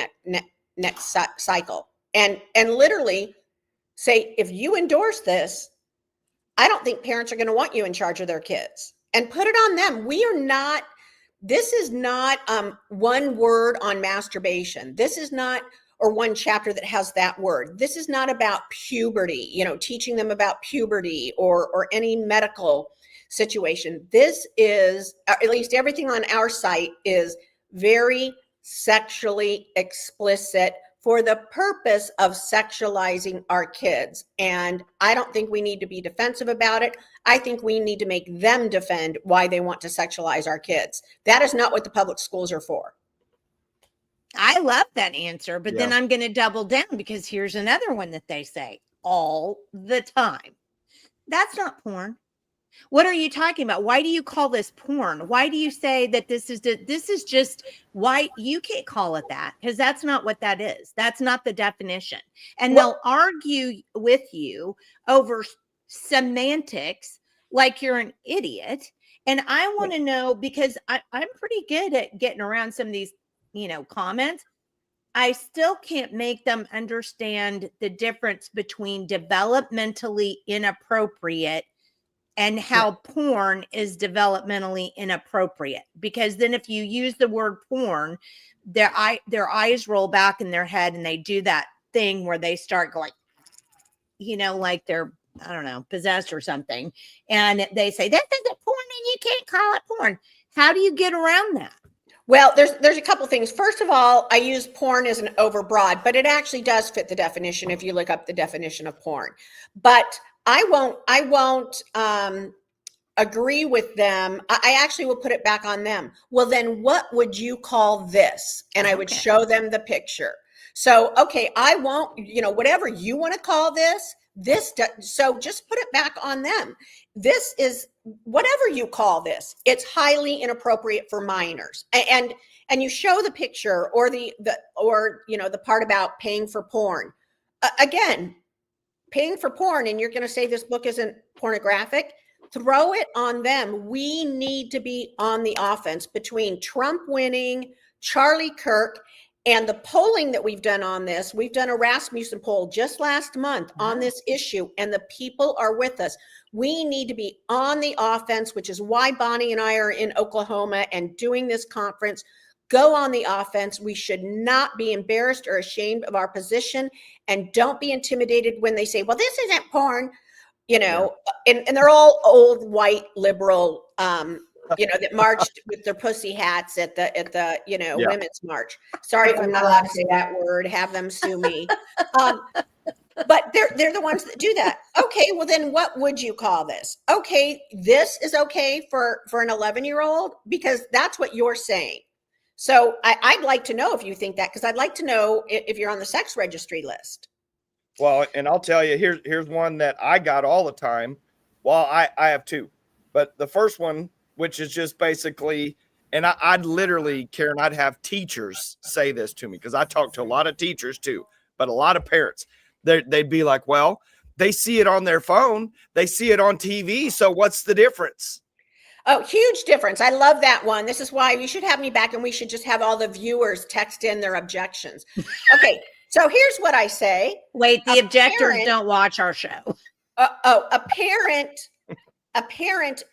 next cycle. And literally say, if you endorse this, I don't think parents are going to want you in charge of their kids, and put it on them. This is not one word on masturbation. This is not, or one chapter that has that word. This is not about puberty, teaching them about puberty or any medical situation. This is, at least everything on our site is very sexually explicit for the purpose of sexualizing our kids. And I don't think we need to be defensive about it. I think we need to make them defend why they want to sexualize our kids. That is not what the public schools are for. I love that answer, but then I'm going to double down, because here's another one that they say all the time. That's not porn. What are you talking about? Why do you call this porn? Why do you say that this is just, why you can't call it that? Because that's not what that is. That's not the definition. And they'll argue with you over semantics like you're an idiot. And I want to know, because I'm pretty good at getting around some of these, comments. I still can't make them understand the difference between developmentally inappropriate and how porn is developmentally inappropriate. Because then if you use the word porn, their eyes roll back in their head and they do that thing where they start going, like they're, I don't know, possessed or something. And they say, that isn't porn and you can't call it porn. How do you get around that? Well, there's a couple things. First of all, I use porn as an overbroad, but it actually does fit the definition if you look up the definition of porn. But I won't agree with them. I actually will put it back on them. Well, then what would you call this? And I would show them the picture. So, okay, I won't, whatever you want to call this, so just put it back on them. This is whatever you call this. It's highly inappropriate for minors. And you show the picture or the part about paying for porn. Again, paying for porn, and you're going to say this book isn't pornographic. Throw it on them. We need to be on the offense between Trump winning, Charlie Kirk, and the polling that we've done on this. We've done a Rasmussen poll just last month on this issue, and the people are with us. We need to be on the offense, which is why Bonnie and I are in Oklahoma and doing this conference. Go on the offense. We should not be embarrassed or ashamed of our position, and don't be intimidated when they say, well, this isn't porn, and they're all old white liberal, that marched with their pussy hats at the women's march. Sorry if I'm not allowed to say that word. Have them sue me. But they're the ones that do that. Okay, well then what would you call this? Okay, this is okay for an 11-year-old because that's what you're saying. So I'd like to know if you think that, because I'd like to know if you're on the sex registry list. Well, and I'll tell you, here's one that I got all the time. Well, I have two, but the first one, which is just basically, and I'd literally, Karen, I'd have teachers say this to me because I talk to a lot of teachers too, but a lot of parents, they'd be like, well, they see it on their phone, they see it on TV, so what's the difference? Oh, huge difference. I love that one. This is why you should have me back, and we should just have all the viewers text in their objections. Okay, so here's what I say. Wait, the objectors don't watch our show. A parent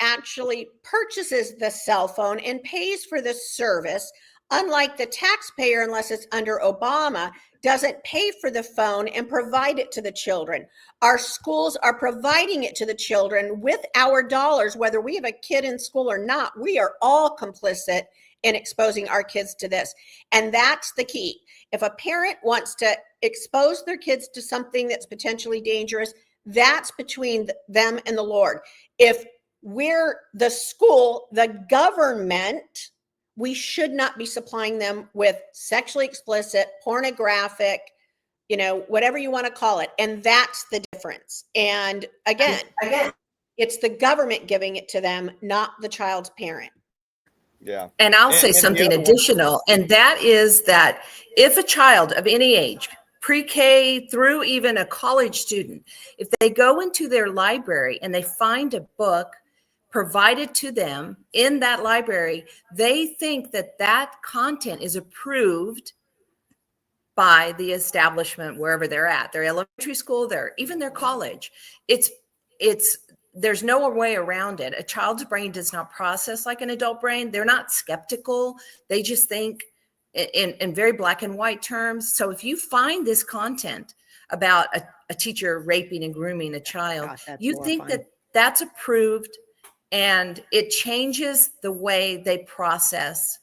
actually purchases the cell phone and pays for the service, unlike the taxpayer, unless it's under Obama, doesn't pay for the phone and provide it to the children. Our schools are providing it to the children with our dollars, whether we have a kid in school or not. We are all complicit in exposing our kids to this. And that's the key. If a parent wants to expose their kids to something that's potentially dangerous, that's between them and the Lord. If we're the school, the government, we should not be supplying them with sexually explicit, pornographic, whatever you want to call it. And that's the difference. And again, it's the government giving it to them, not the child's parent. Yeah. And I'll say something additional, and that is that if a child of any age, pre-K through even a college student, if they go into their library and they find a book provided to them in that library, they think that that content is approved by the establishment wherever they're at, their elementary school, even their college. There's no way around it. A child's brain does not process like an adult brain. They're not skeptical. They just think in very black and white terms. So if you find this content about a teacher raping and grooming a child, you think that that's approved, and it changes the way they process,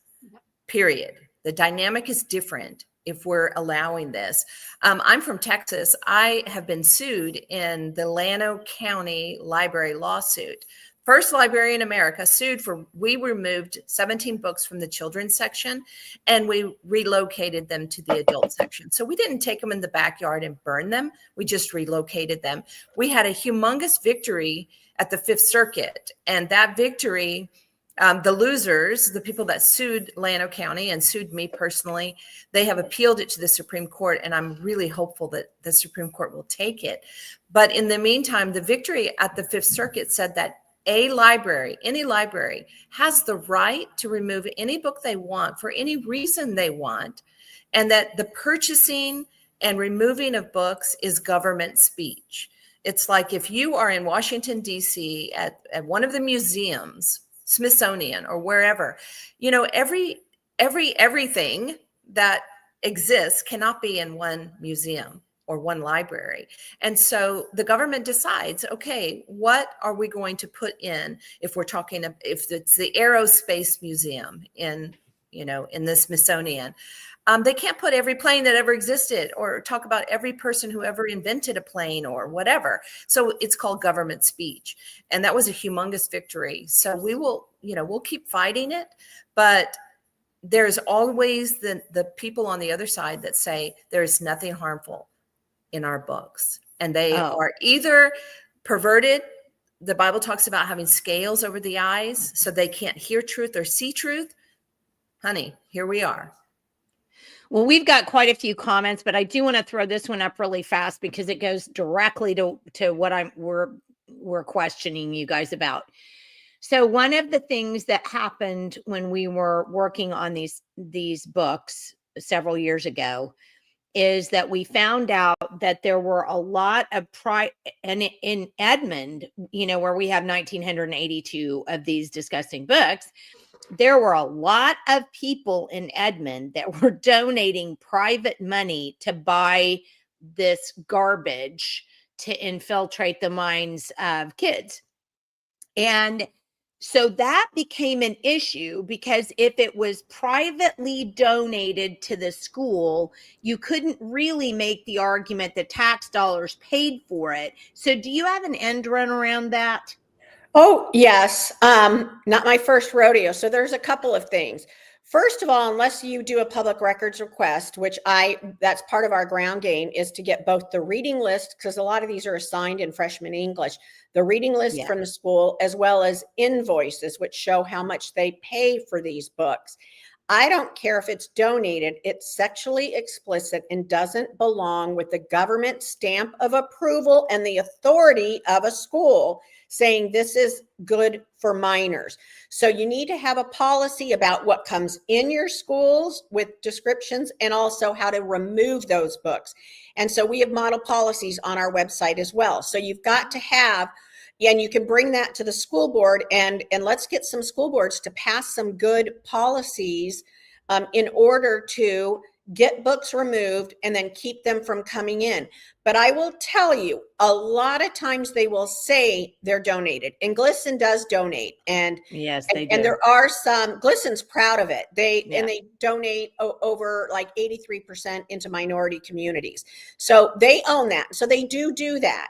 period. The dynamic is different if we're allowing this. I'm from Texas. I have been sued in the Llano County library lawsuit First library in America sued for, we removed 17 books from the children's section and we relocated them to the adult section. So we didn't take them in the backyard and burn them. We just relocated them. We had a humongous victory at the Fifth Circuit, and that victory, the losers, the people that sued Llano County and sued me personally, they have appealed it to the Supreme Court, and I'm really hopeful that the Supreme Court will take it. But in the meantime, the victory at the Fifth Circuit said that a library, any library, has the right to remove any book they want for any reason they want, and that the purchasing and removing of books is government speech. It's like if you are in Washington, D.C. at one of the museums, Smithsonian or wherever, you know, everything that exists cannot be in one museum or one library. And so the government decides, okay, what are we going to put in if we're talking, if it's the Aerospace Museum in, you know, in the Smithsonian, they can't put every plane that ever existed or talk about every person who ever invented a plane or whatever. So it's called government speech. And that was a humongous victory. So we will, you know, we'll keep fighting it, but there's always the people on the other side that say there is nothing harmful in our books, and they are either perverted. The Bible talks about having scales over the eyes so they can't hear truth or see truth. Honey, here we are. Well, we've got quite a few comments, but I do want to throw this one up really fast because it goes directly to what we're questioning you guys about. So one of the things that happened when we were working on these books several years ago is that we found out that there were a lot of and in Edmond, you know, where we have 1982 of these disgusting books, there were a lot of people in Edmond that were donating private money to buy this garbage to infiltrate the minds of kids. And so that became an issue because if it was privately donated to the school, you couldn't really make the argument that tax dollars paid for it. So do you have an end run around that? Oh, yes. Not my first rodeo. So there's a couple of things. First of all, unless you do a public records request, which that's part of our ground game, is to get both the reading list, because a lot of these are assigned in freshman English, the reading list from the school, as well as invoices, which show how much they pay for these books. I don't care if it's donated, it's sexually explicit and doesn't belong with the government stamp of approval and the authority of a school saying this is good for minors. So you need to have a policy about what comes in your schools with descriptions and also how to remove those books. And so we have model policies on our website as well. So you've got to have, and you can bring that to the school board, and let's get some school boards to pass some good policies in order to get books removed and then keep them from coming in. But I will tell you, a lot of times they will say they're donated, and GLSEN does donate. And yes, they do. And there are some, GLSEN's proud of it. And they donate over like 83% into minority communities. So they own that. So they do that.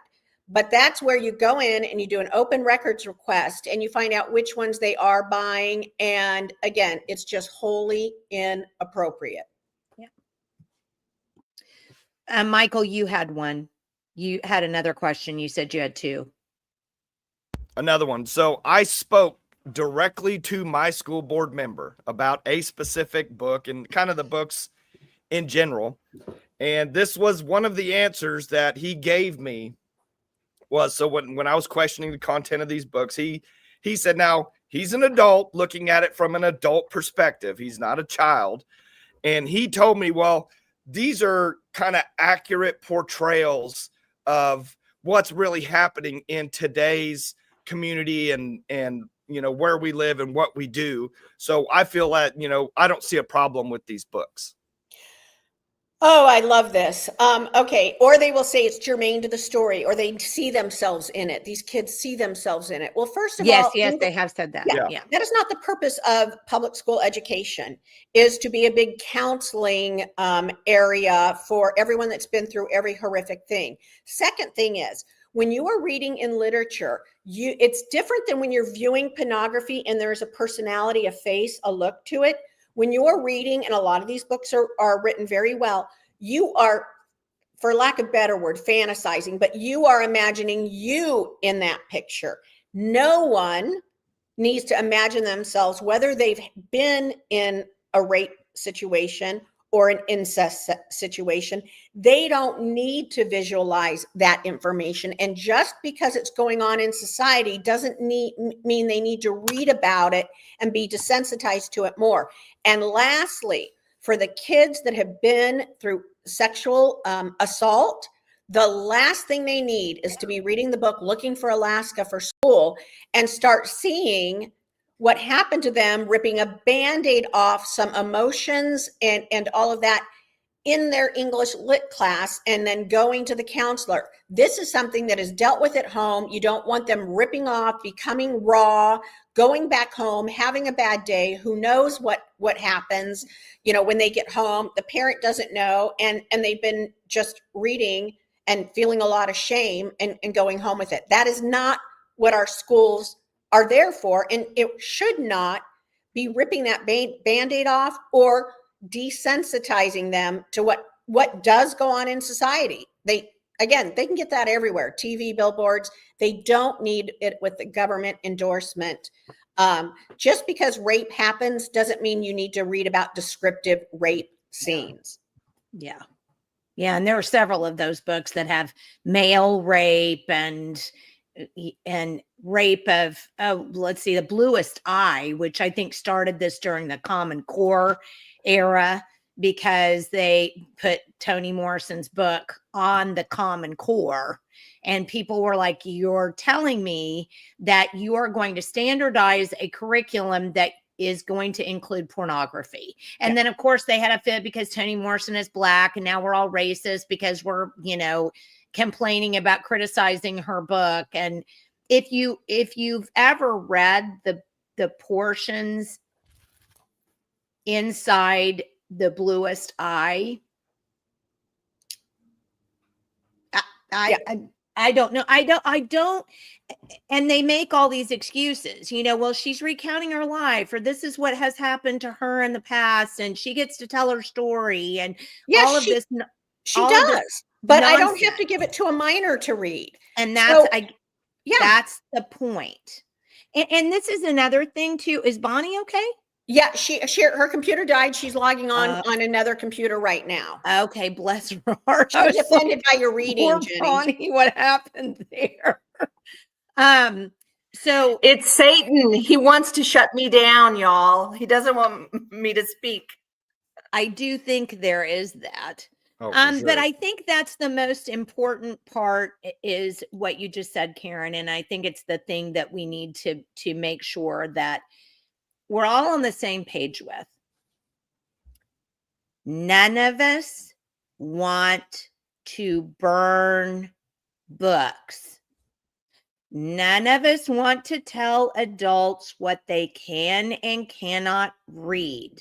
But that's where you go in and you do an open records request and you find out which ones they are buying. And again, it's just wholly inappropriate. Michael, you had one. You had another question. You said you had two. Another one. So I spoke directly to my school board member about a specific book and kind of the books in general. And this was one of the answers that he gave me was, so when I was questioning the content of these books, he said, now he's an adult looking at it from an adult perspective. He's not a child. And he told me, well, these are kind of accurate portrayals of what's really happening in today's community and you know, where we live and what we do. So I feel that, you know, I don't see a problem with these books. Oh, I love this. Okay. Or they will say it's germane to the story, or they see themselves in it. These kids see themselves in it. Well, first of all, yes, they have said that. Yeah. That is not the purpose of public school education, is to be a big counseling area for everyone that's been through every horrific thing. Second thing is, when you are reading in literature, it's different than when you're viewing pornography and there's a personality, a face, a look to it. When you are reading, and a lot of these books are written very well, you are, for lack of a better word, fantasizing, but you are imagining you in that picture. No one needs to imagine themselves, whether they've been in a rape situation or an incest situation. They don't need to visualize that information. And just because it's going on in society doesn't mean they need to read about it and be desensitized to it more. And lastly, for the kids that have been through sexual assault, the last thing they need is to be reading the book Looking for Alaska for School and start seeing what happened to them, ripping a Band-Aid off some emotions and all of that in their English lit class, and then going to the counselor. This is something that is dealt with at home. You don't want them ripping off, becoming raw, going back home, having a bad day. Who knows what happens, when they get home. The parent doesn't know, and they've been just reading and feeling a lot of shame and going home with it. That is not what our schools are there for, and it should not be ripping that Band-Aid off or desensitizing them to what does go on in society. They can get that everywhere. TV, billboards. They don't need it with the government endorsement. Just because rape happens doesn't mean you need to read about descriptive rape scenes. Yeah. And there are several of those books that have male rape and rape of, let's see, The Bluest Eye, which I think started this during the Common Core era, because they put Toni Morrison's book on the Common Core, and people were like, you're telling me that you are going to standardize a curriculum that is going to include pornography. And then of course they had a fit because Toni Morrison is Black, and now we're all racist because we're, complaining about criticizing her book. And if you've ever read the portions inside The Bluest Eye, I don't know. I don't. And they make all these excuses, well, she's recounting her life, or this is what has happened to her in the past, and she gets to tell her story, and all of this. She does, but nonsense. I don't have to give it to a minor to read. And that's, that's the point. And this is another thing too. Is Bonnie okay? Yeah, her computer died. She's logging on another computer right now. Okay, bless her heart. I was offended by your reading, poor Jenny. Bonnie, what happened there? So it's Satan. He wants to shut me down, y'all. He doesn't want me to speak. I do think there is that. Oh, sure. But I think that's the most important part, is what you just said, Karen. And I think it's the thing that we need to make sure that we're all on the same page with. None of us want to burn books. None of us want to tell adults what they can and cannot read.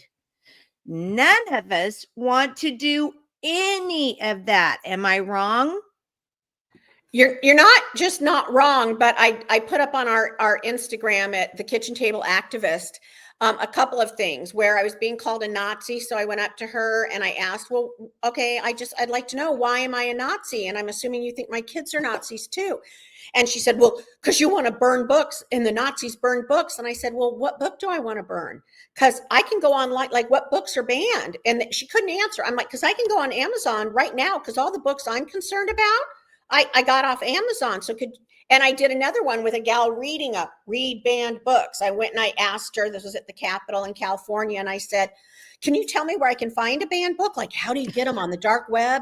None of us want to do any of that. Am I wrong? You're not just not wrong, but I put up on our Instagram at the Kitchen Table Activist a couple of things where I was being called a Nazi. So I went up to her and I asked, well, okay, I'd like to know, why am I a Nazi? And I'm assuming you think my kids are Nazis too. And she said, well, because you want to burn books, and the Nazis burned books. And I said, well, what book do I want to burn? Because I can go online, like what books are banned? And she couldn't answer. I'm like, because I can go on Amazon right now, because all the books I'm concerned about, I got off Amazon. And I did another one with a gal read banned books. I went and I asked her, this was at the Capitol in California, and I said, can you tell me where I can find a banned book? Like, how do you get them on the dark web?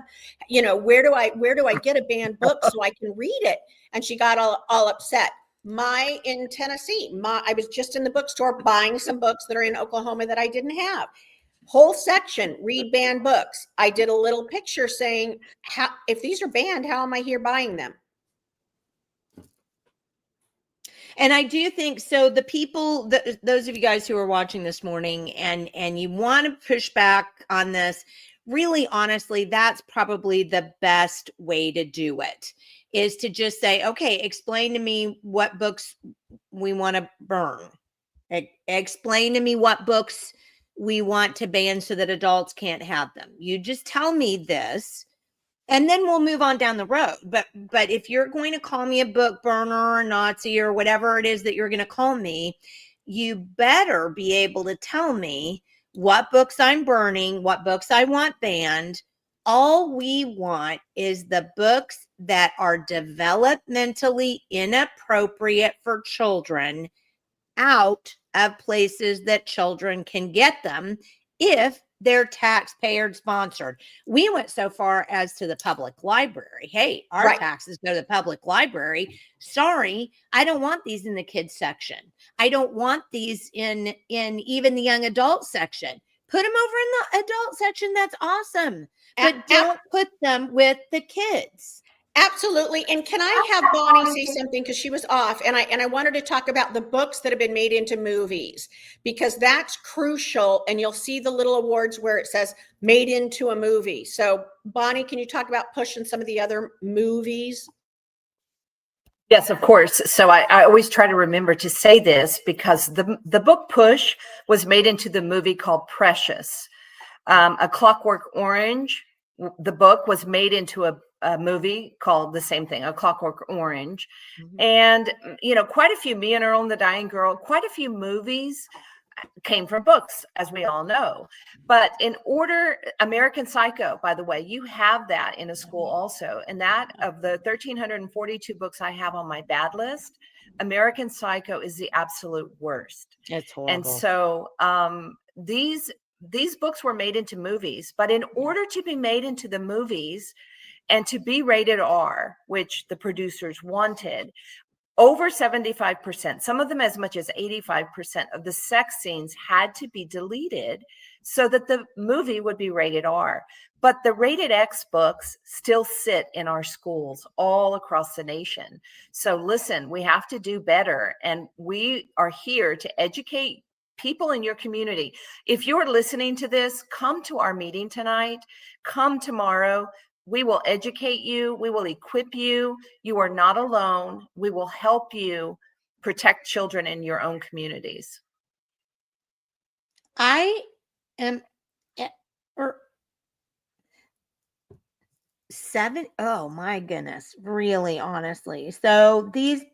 Where do I get a banned book so I can read it? And she got all upset. In Tennessee, I was just in the bookstore buying some books that are in Oklahoma that I didn't have. Whole section, read banned books. I did a little picture saying, if these are banned, how am I here buying them? And I do think so. The people, those of you guys who are watching this morning and you want to push back on this, really honestly, that's probably the best way to do it, is to just say, okay, explain to me what books we want to burn. Explain to me what books we want to ban so that adults can't have them. You just tell me this, and then we'll move on down the road. But if you're going to call me a book burner or Nazi or whatever it is that you're going to call me, you better be able to tell me what books I'm burning, what books I want banned. All we want is the books that are developmentally inappropriate for children out of places that children can get them if they're taxpayer sponsored. We went so far as to the public library. Hey, our taxes go to the public library. Sorry, I don't want these in the kids section. I don't want these in even the young adult section. Put them over in the adult section. That's awesome. But don't put them with the kids. Absolutely. And can I have Bonnie say something, because she was off, and I wanted to talk about the books that have been made into movies, because that's crucial. And you'll see the little awards where it says made into a movie. So Bonnie, can you talk about pushing some of the other movies? Yes, of course. So I always try to remember to say this, because the book Push was made into the movie called Precious. A Clockwork Orange, the book was made into a movie called the same thing, A Clockwork Orange. Mm-hmm. And, you know, quite a few, Me and Earl and the Dying Girl, quite a few movies came from books, as we all know. But in order, American Psycho, by the way, you have that in a school also. And that, of the 1,342 books I have on my bad list, American Psycho is the absolute worst. It's horrible. And so these books were made into movies, but in order to be made into the movies and to be rated R, which the producers wanted, over 75%, some of them as much as 85% of the sex scenes had to be deleted so that the movie would be rated R. But the rated X books still sit in our schools all across the nation. So listen, we have to do better. And we are here to educate people in your community. If you're listening to this, come to our meeting tonight, come tomorrow. We will educate you. We will equip you. You are not alone. We will help you protect children in your own communities. I am oh my goodness, really, honestly. So these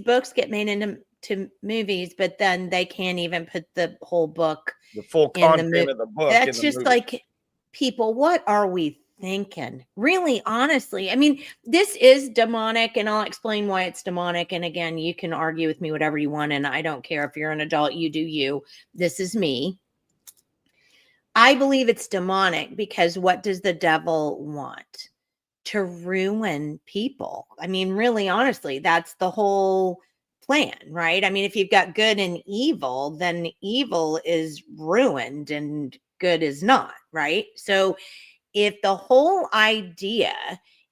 books get made into movies, but then they can't even put the whole book, the full content of the book. That's just movie. Like, people, what are we thinking? Really, honestly, I mean, this is demonic, and I'll explain why it's demonic. And again, you can argue with me whatever you want, and I don't care. If you're an adult, you do you. This is me. I believe it's demonic because what does the devil want? To ruin people. I mean, really, honestly, that's the whole plan, right? I mean, if you've got good and evil, then evil is ruined and good is not, right? So if the whole idea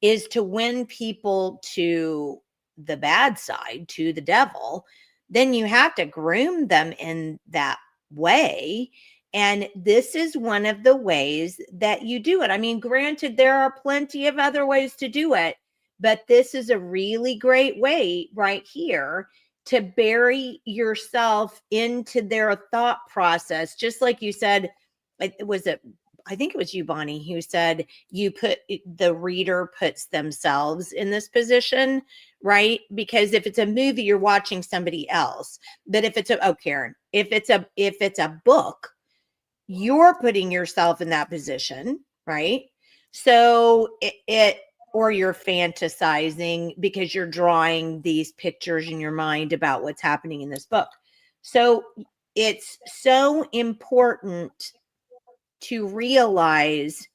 is to win people to the bad side, to the devil, then you have to groom them in that way. And this is one of the ways that you do it. I mean, granted, there are plenty of other ways to do it, but this is a really great way right here to bury yourself into their thought process. Just like you said, I think it was you, Bonnie, who said the reader puts themselves in this position, right? Because if it's a movie, you're watching somebody else. But if it's Karen, if it's a book, you're putting yourself in that position, right? So or you're fantasizing because you're drawing these pictures in your mind about what's happening in this book. So it's so important to realize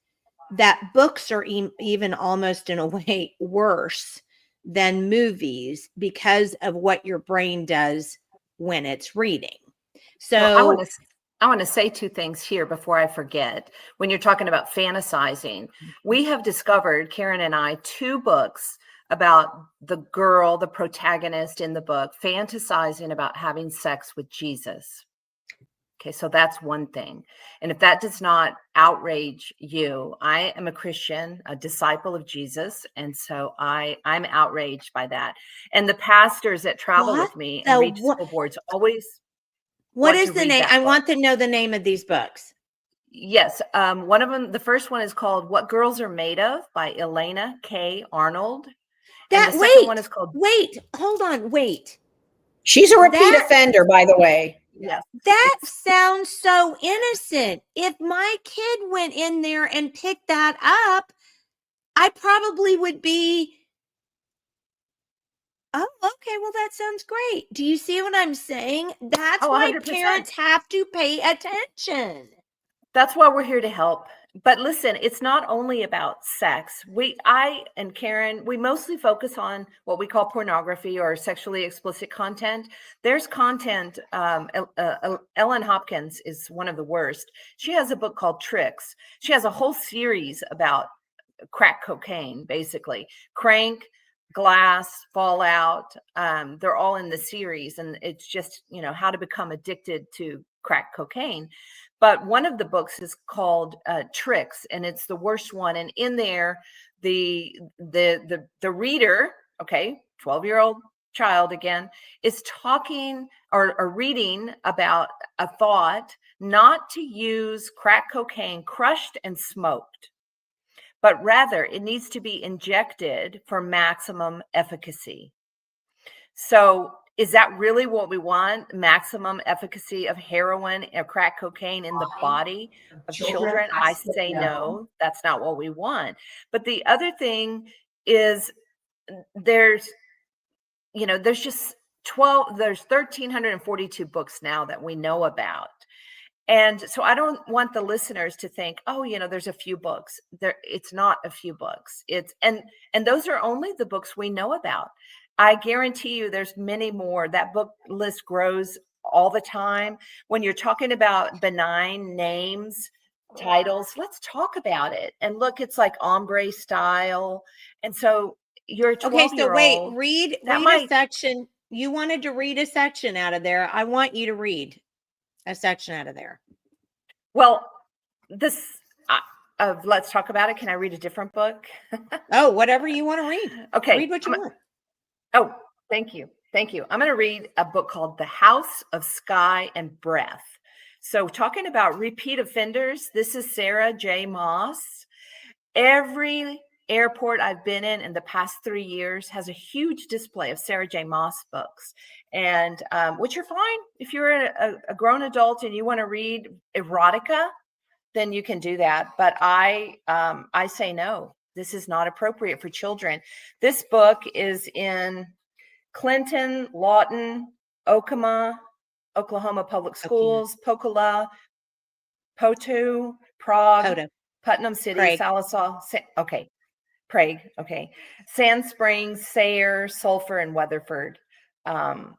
that books are even almost in a way worse than movies because of what your brain does when it's reading. So well, I want to say two things here before I forget. When you're talking about fantasizing, we have discovered, Karen and I, 2 books about the girl, the protagonist in the book, fantasizing about having sex with Jesus. Okay, so that's one thing. And if that does not outrage you, I am a Christian, a disciple of Jesus. And so I'm outraged by that. And the pastors that travel What with me the and read what? school boards always What want is to the read name? that I book. want to know the name of these books. Yes. One of them, the first one is called What Girls Are Made Of by Elena K. Arnold. And the second one is called Hold on, wait. She's a repeat That offender, by the way. Yes. that sounds so innocent. If my kid went in there and picked that up, I probably would be, oh, okay, well, that sounds great. Do you see what I'm saying? That's Oh, why 100%. parents have to pay attention. That's why we're here to help. But listen, it's not only about sex. I and Karen, we mostly focus on what we call pornography or sexually explicit content. There's content. Ellen Hopkins is one of the worst. She has a book called Tricks. She has a whole series about crack cocaine, basically. Crank, Glass, Fallout. They're all in the series. And it's just, how to become addicted to crack cocaine. But one of the books is called Tricks, and it's the worst one. And in there, the reader, okay, 12-year-old child again, is talking or reading about a thought not to use crack cocaine crushed and smoked, but rather it needs to be injected for maximum efficacy. So is that really what we want? Maximum efficacy of heroin or crack cocaine in the body of children? I say no, that's not what we want. But the other thing is there's just 1,342 books now that we know about. And so I don't want the listeners to think, oh, there's a few books. It's not a few books. And those are only the books we know about. I guarantee you there's many more. That book list grows all the time. When you're talking about benign names, titles, let's talk about it. And look, it's like ombre style. And so you're a 12-year-old. Okay, so wait, read a section. You wanted to read a section out of there. I want you to read a section out of there. Well, this of Let's Talk About It. Can I read a different book? Oh, whatever you want to read. Okay. Read what you want. Oh, thank you. Thank you. I'm going to read a book called The House of Sky and Breath. So talking about repeat offenders, this is Sarah J. Maas. Every airport I've been in the past 3 years has a huge display of Sarah J. Maas books, and which are fine. If you're a grown adult and you want to read erotica, then you can do that. But I say no. This is not appropriate for children. This book is in Clinton, Lawton, Oklahoma Public Schools, Pocola, Potu, Prague, Putnam City, Prague. Sallisaw. Okay. Prague. Okay. Sand Springs, Sayre, Sulphur, and Weatherford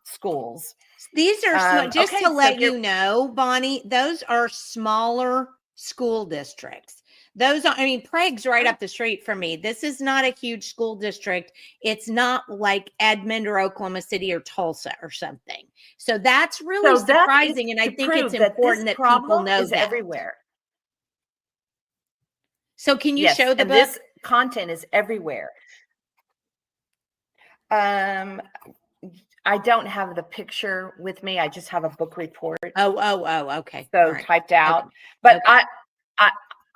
schools. These are just to let you know, Bonnie, those are smaller school districts. Prague's right up the street from me. This is not a huge school district. It's not like Edmond or Oklahoma City or Tulsa or something. So that's really surprising. And I think it's important that people know that. Everywhere. So can you show the book? This content is everywhere. I don't have the picture with me. I just have a book report. Oh, okay. So typed out. Okay. But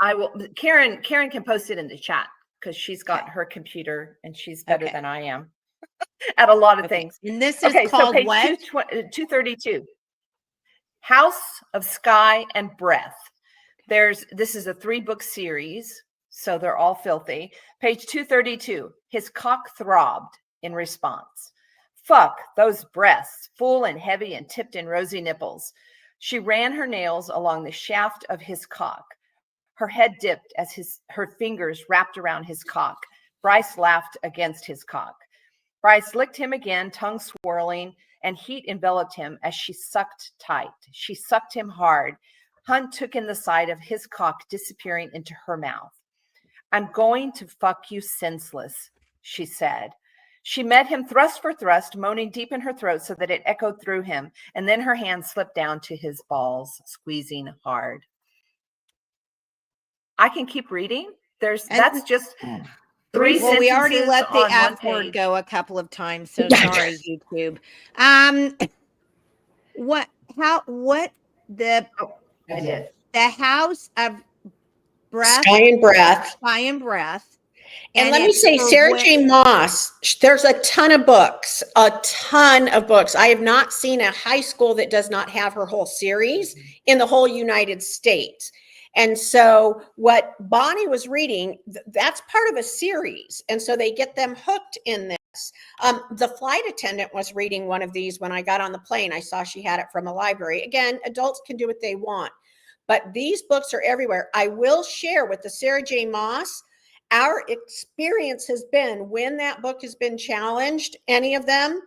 I will. Karen can post it in the chat because she's got her computer and she's better than I am at a lot of things. And this is called page what? 232. House of Sky and Breath. This is a 3-book series, so they're all filthy. Page 232. His cock throbbed in response. Fuck those breasts, full and heavy and tipped in rosy nipples. She ran her nails along the shaft of his cock. Her head dipped as her fingers wrapped around his cock. Bryce laughed against his cock. Bryce licked him again, tongue swirling, and heat enveloped him as she sucked tight. She sucked him hard. Hunt took in the sight of his cock disappearing into her mouth. I'm going to fuck you senseless, she said. She met him thrust for thrust, moaning deep in her throat so that it echoed through him, and then her hand slipped down to his balls, squeezing hard. I can keep reading. That's just 3 sentences. Well, we already let the on one F word page. go a couple of times, so sorry, YouTube. The I did. the House of Breath, Sky and Breath. Sky and Breath. And let me say, Sarah J. Maas, there's a ton of books. I have not seen a high school that does not have her whole series in the whole United States. And so what Bonnie was reading, that's part of a series. And so they get them hooked in this. The flight attendant was reading one of these when I got on the plane. I saw she had it from a library. Again, adults can do what they want, but these books are everywhere. I will share with the Sarah J. Maas, our experience has been when that book has been challenged, any of them,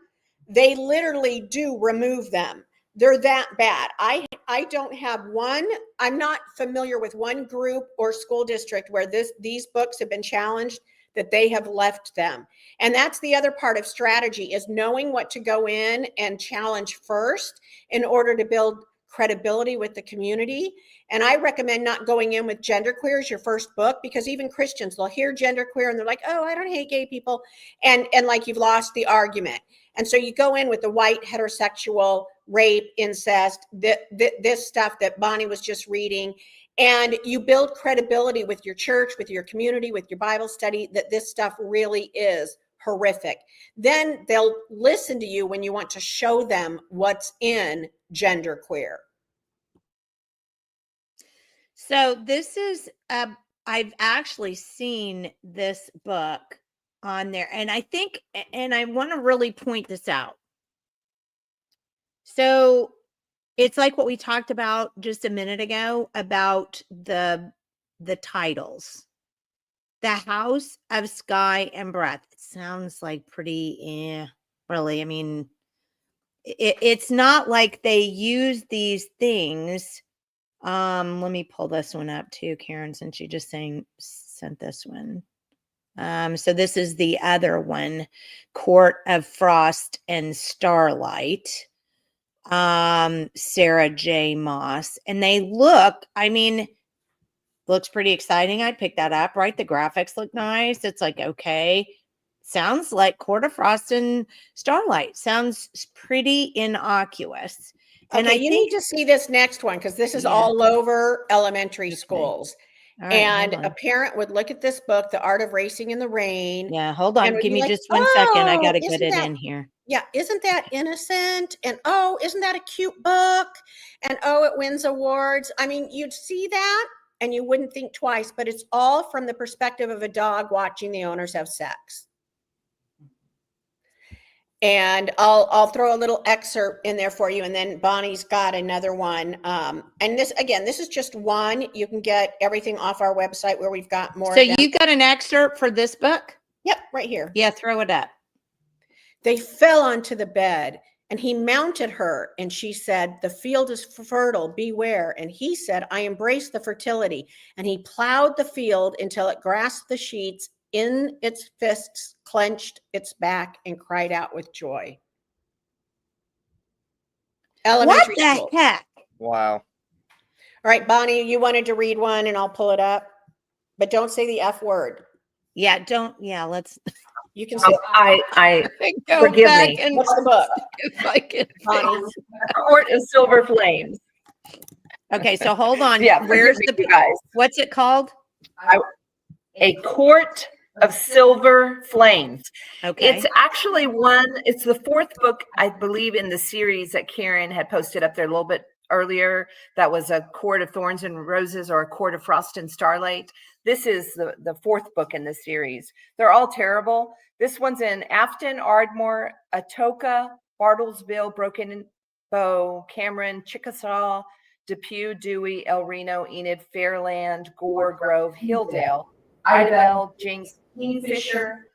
they literally do remove them. They're that bad. I don't have one. I'm not familiar with one group or school district where these books have been challenged that they have left them. And that's the other part of strategy, is knowing what to go in and challenge first in order to build credibility with the community. And I recommend not going in with genderqueer as your first book, because even Christians, they'll hear genderqueer and they're like, oh, I don't hate gay people. And like, you've lost the argument. And so you go in with the white heterosexual rape, incest, this stuff that Bonnie was just reading, and you build credibility with your church, with your community, with your Bible study, that this stuff really is horrific. Then they'll listen to you when you want to show them what's in genderqueer. So this is, I've actually seen this book on there, and I think, and I want to really point this out. So it's like what we talked about just a minute ago about the titles. The House of Sky and Breath. It sounds like pretty, really. I mean, it's not like they use these things. Let me pull this one up too, Karen, since you just sent this one. So this is the other one, Court of Frost and Starlight. Sarah J. Maas. And they look, I mean, looks pretty exciting. I'd pick that up, right? The graphics look nice. It's like, okay. Sounds like Court of Frost and Starlight. Sounds pretty innocuous. And okay, I you think, need to see this next one, because this is all over elementary schools. All right, and a parent would look at this book, The Art of Racing in the Rain. Yeah, hold on. and would Give be me like, just 1 second. I "Oh, got to get isn't it that- in here. Yeah, isn't that innocent? And oh, isn't that a cute book? And oh, it wins awards." I mean, you'd see that and you wouldn't think twice, but it's all from the perspective of a dog watching the owners have sex. And I'll throw a little excerpt in there for you, and then Bonnie's got another one. And this, again, this is just one. You can get everything off our website where we've got more. So you got an excerpt for this book? Yep, right here. Yeah, throw it up. They fell onto the bed, and he mounted her, and she said, "The field is fertile, beware." And he said, "I embrace the fertility." And he plowed the field until it grasped the sheets in its fists, clenched its back, and cried out with joy. Elementary What the school. heck? Wow. All right, Bonnie, you wanted to read one, and I'll pull it up, but don't say the F word. Yeah, don't. Yeah, let's. You can say, I Go forgive back me. and what's the book? if I can. Bonnie. Court of Silver Flames. Okay, so hold on. Yeah, Where's forgive the me, you guys? What's it called? A Court of Silver Flames. Okay. It's actually it's the fourth book, I believe, in the series that Karen had posted up there a little bit earlier. That was A Court of Thorns and Roses, or A Court of Frost and Starlight. This is the fourth book in the series. They're all terrible. This one's in Afton, Ardmore, Atoka, Bartlesville, Broken Bow, Cameron, Chickasaw, Depew, Dewey, El Reno, Enid, Fairland, Gore, Grove, Hilldale, Idabel, Jinx, Kingfisher.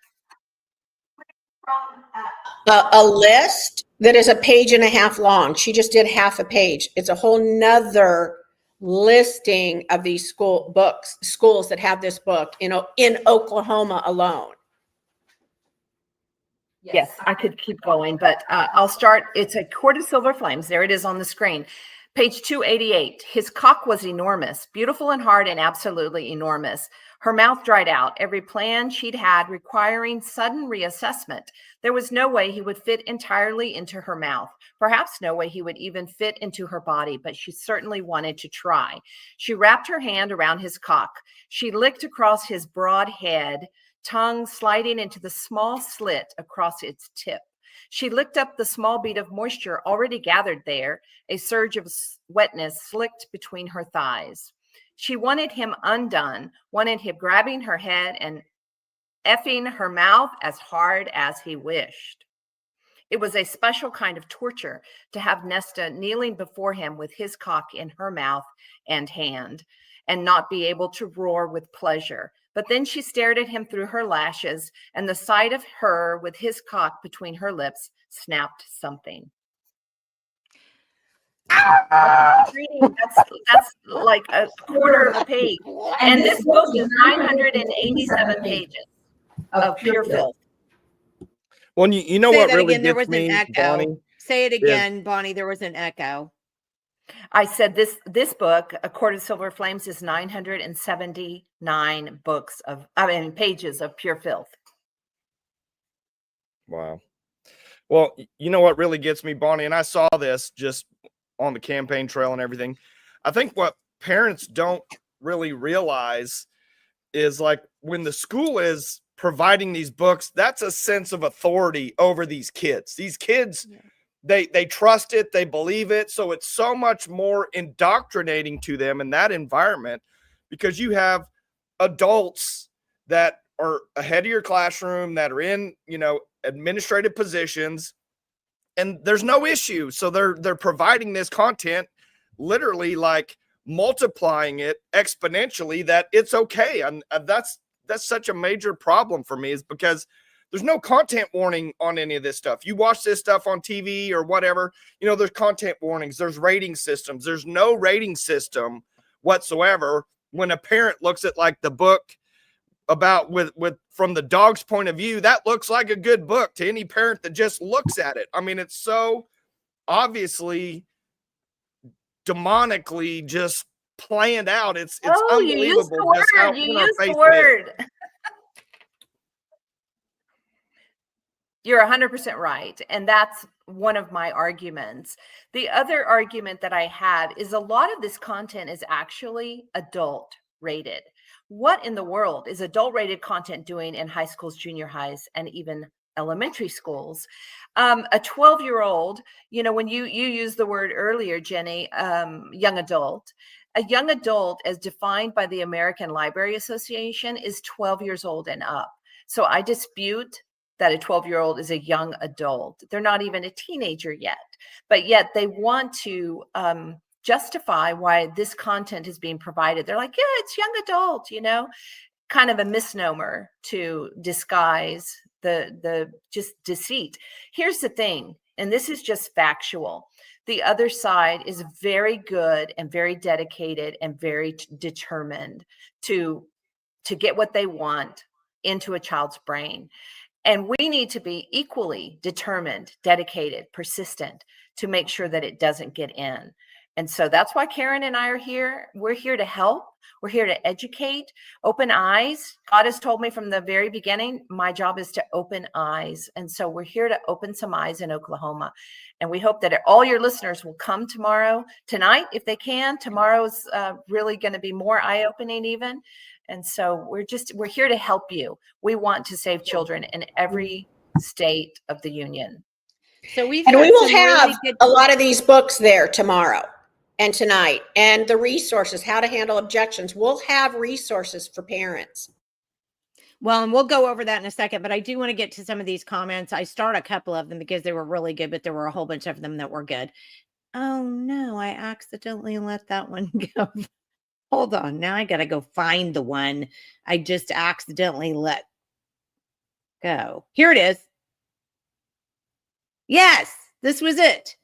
A list that is a page and a half long. She just did half a page. It's a whole nother listing of these schools that have this book in Oklahoma alone. Yes, I could keep going, but I'll start. It's A Court of Silver Flames. There it is on the screen. Page 288. His cock was enormous, beautiful and hard, and absolutely enormous. Her mouth dried out, every plan she'd had requiring sudden reassessment. There was no way he would fit entirely into her mouth, perhaps no way he would even fit into her body, but she certainly wanted to try. She wrapped her hand around his cock. She licked across his broad head, tongue sliding into the small slit across its tip. She licked up the small bead of moisture already gathered there. A surge of wetness slicked between her thighs. She wanted him undone, wanted him grabbing her head and effing her mouth as hard as he wished. It was a special kind of torture to have Nesta kneeling before him with his cock in her mouth and hand, and not be able to roar with pleasure. But then she stared at him through her lashes, and the sight of her with his cock between her lips snapped something. That's like a quarter of a page. And this book is 987 pages of pure filth. Well, you know what really gets me, Bonnie? Say it again, Bonnie. There was an echo. I said this book, A Court of Silver Flames, is 979 pages of pure filth. Wow. Well, you know what really gets me, Bonnie, and I saw this just on the campaign trail and everything. I think what parents don't really realize is, like, when the school is providing these books, that's a sense of authority over these kids. These kids, they trust it, they believe it. So it's so much more indoctrinating to them in that environment, because you have adults that are ahead of your classroom, that are in, administrative positions, and there's no issue. So they're providing this content, literally like multiplying it exponentially, that it's okay. And that's such a major problem for me, is because there's no content warning on any of this stuff. You watch this stuff on TV or whatever, there's content warnings, there's rating systems. There's no rating system whatsoever when a parent looks at, like, the book about with from the dog's point of view. That looks like a good book to any parent that just looks at it. I mean, it's so obviously demonically just planned out. It's unbelievable. You used the word. You used the word. You're 100% right. And that's one of my arguments. The other argument that I have is a lot of this content is actually adult rated. What in the world is adult rated content doing in high schools, junior highs, and even elementary schools? A 12-year-old, when you used the word earlier, Jenny, young adult, a young adult, as defined by the American Library Association, is 12 years old and up. So I dispute that a 12-year-old is a young adult. They're not even a teenager yet, but yet they want to justify why this content is being provided. They're like, yeah, it's young adult, kind of a misnomer to disguise the just deceit. Here's the thing, and this is just factual. The other side is very good and very dedicated and very determined to get what they want into a child's brain. And we need to be equally determined, dedicated, persistent to make sure that it doesn't get in. And so that's why Karen and I are here. We're here to help. We're here to educate, open eyes. God has told me from the very beginning, my job is to open eyes. And so we're here to open some eyes in Oklahoma. And we hope that all your listeners will come tonight, if they can. Tomorrow's really going to be more eye-opening even. And so we're here to help you. We want to save children in every state of the union. So we will have a lot of these books there tomorrow and tonight, and the resources, how to handle objections. We'll have resources for parents. Well, and we'll go over that in a second, but I do want to get to some of these comments. I start a couple of them because they were really good, but there were a whole bunch of them that were good. Oh no, I accidentally let that one go. Hold on. Now I got to go find the one I just accidentally let go. Here it is. Yes, this was it.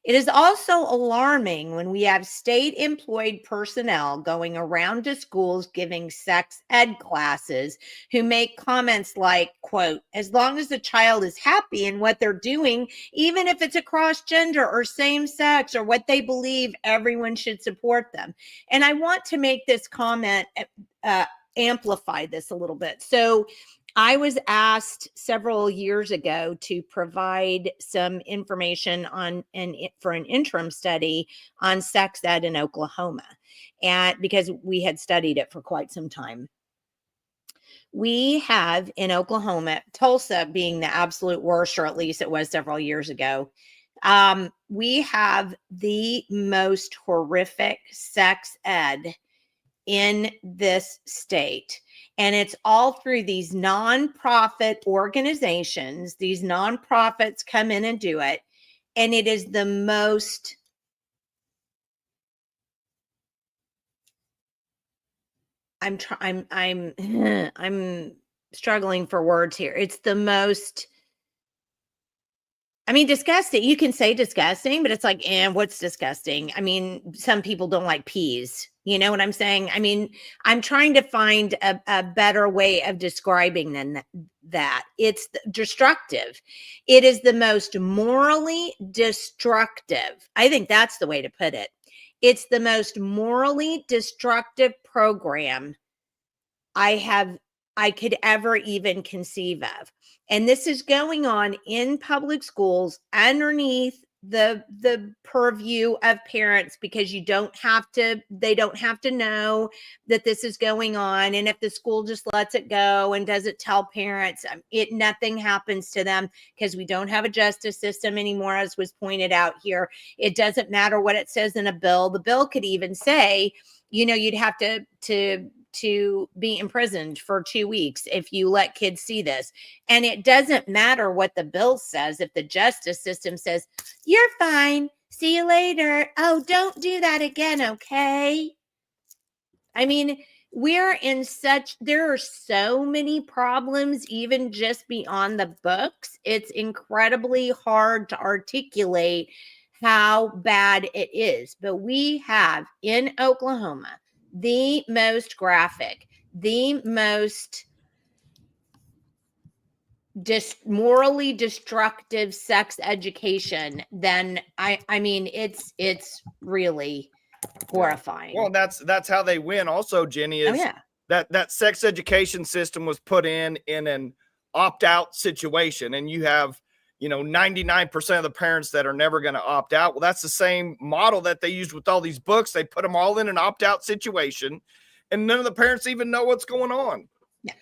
It is also alarming when we have state-employed personnel going around to schools giving sex ed classes who make comments like, quote, as long as the child is happy in what they're doing, even if it's across gender or same sex or what they believe, everyone should support them. And I want to make this comment, amplify this a little bit. So I was asked several years ago to provide some information for an interim study on sex ed in Oklahoma, and because we had studied it for quite some time. We have in Oklahoma, Tulsa being the absolute worst, or at least it was several years ago, we have the most horrific sex ed in this state. And it's all through these nonprofit organizations. These nonprofits come in and do it. And it is the most, I'm struggling for words here. It's the most, I mean, disgusting. You can say disgusting, but it's like, what's disgusting? I mean, some people don't like peas. You know what I'm saying? I mean, I'm trying to find a better way of describing than that. It's destructive. It is the most morally destructive. I think that's the way to put it. It's the most morally destructive program I could ever even conceive of. And this is going on in public schools underneath the purview of parents, because they don't have to know that this is going on. And if the school just lets it go and doesn't tell parents, nothing happens to them, because we don't have a justice system anymore, as was pointed out here. It doesn't matter what it says in a bill. The bill could even say, you'd have to be imprisoned for 2 weeks if you let kids see this. And it doesn't matter what the bill says. If the justice system says, you're fine, see you later. Oh, don't do that again. Okay. I mean, there are so many problems, even just beyond the books. It's incredibly hard to articulate how bad it is. But we have in Oklahoma the most graphic, the most morally destructive sex education. Then I mean, it's really horrifying. Well, that's how they win. Also, Jenny, is that sex education system was put in an opt-out situation, and you have 99% of the parents that are never going to opt out. Well, that's the same model that they used with all these books. They put them all in an opt-out situation, and none of the parents even know what's going on. Yeah.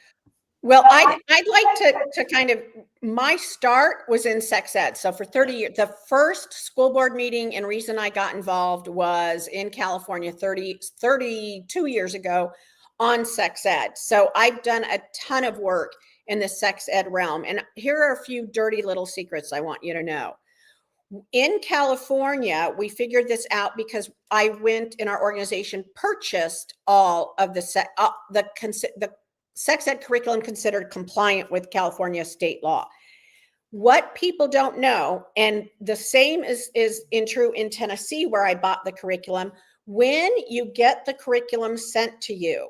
Well, I'd like to kind of, my start was in sex ed. So for 30 years, the first school board meeting and reason I got involved was in California 32 years ago on sex ed. So I've done a ton of work in the sex ed realm. And here are a few dirty little secrets I want you to know. In California, we figured this out because I went in our organization, purchased all of the sex ed curriculum considered compliant with California state law. What people don't know, and the same is true in Tennessee, where I bought the curriculum, when you get the curriculum sent to you,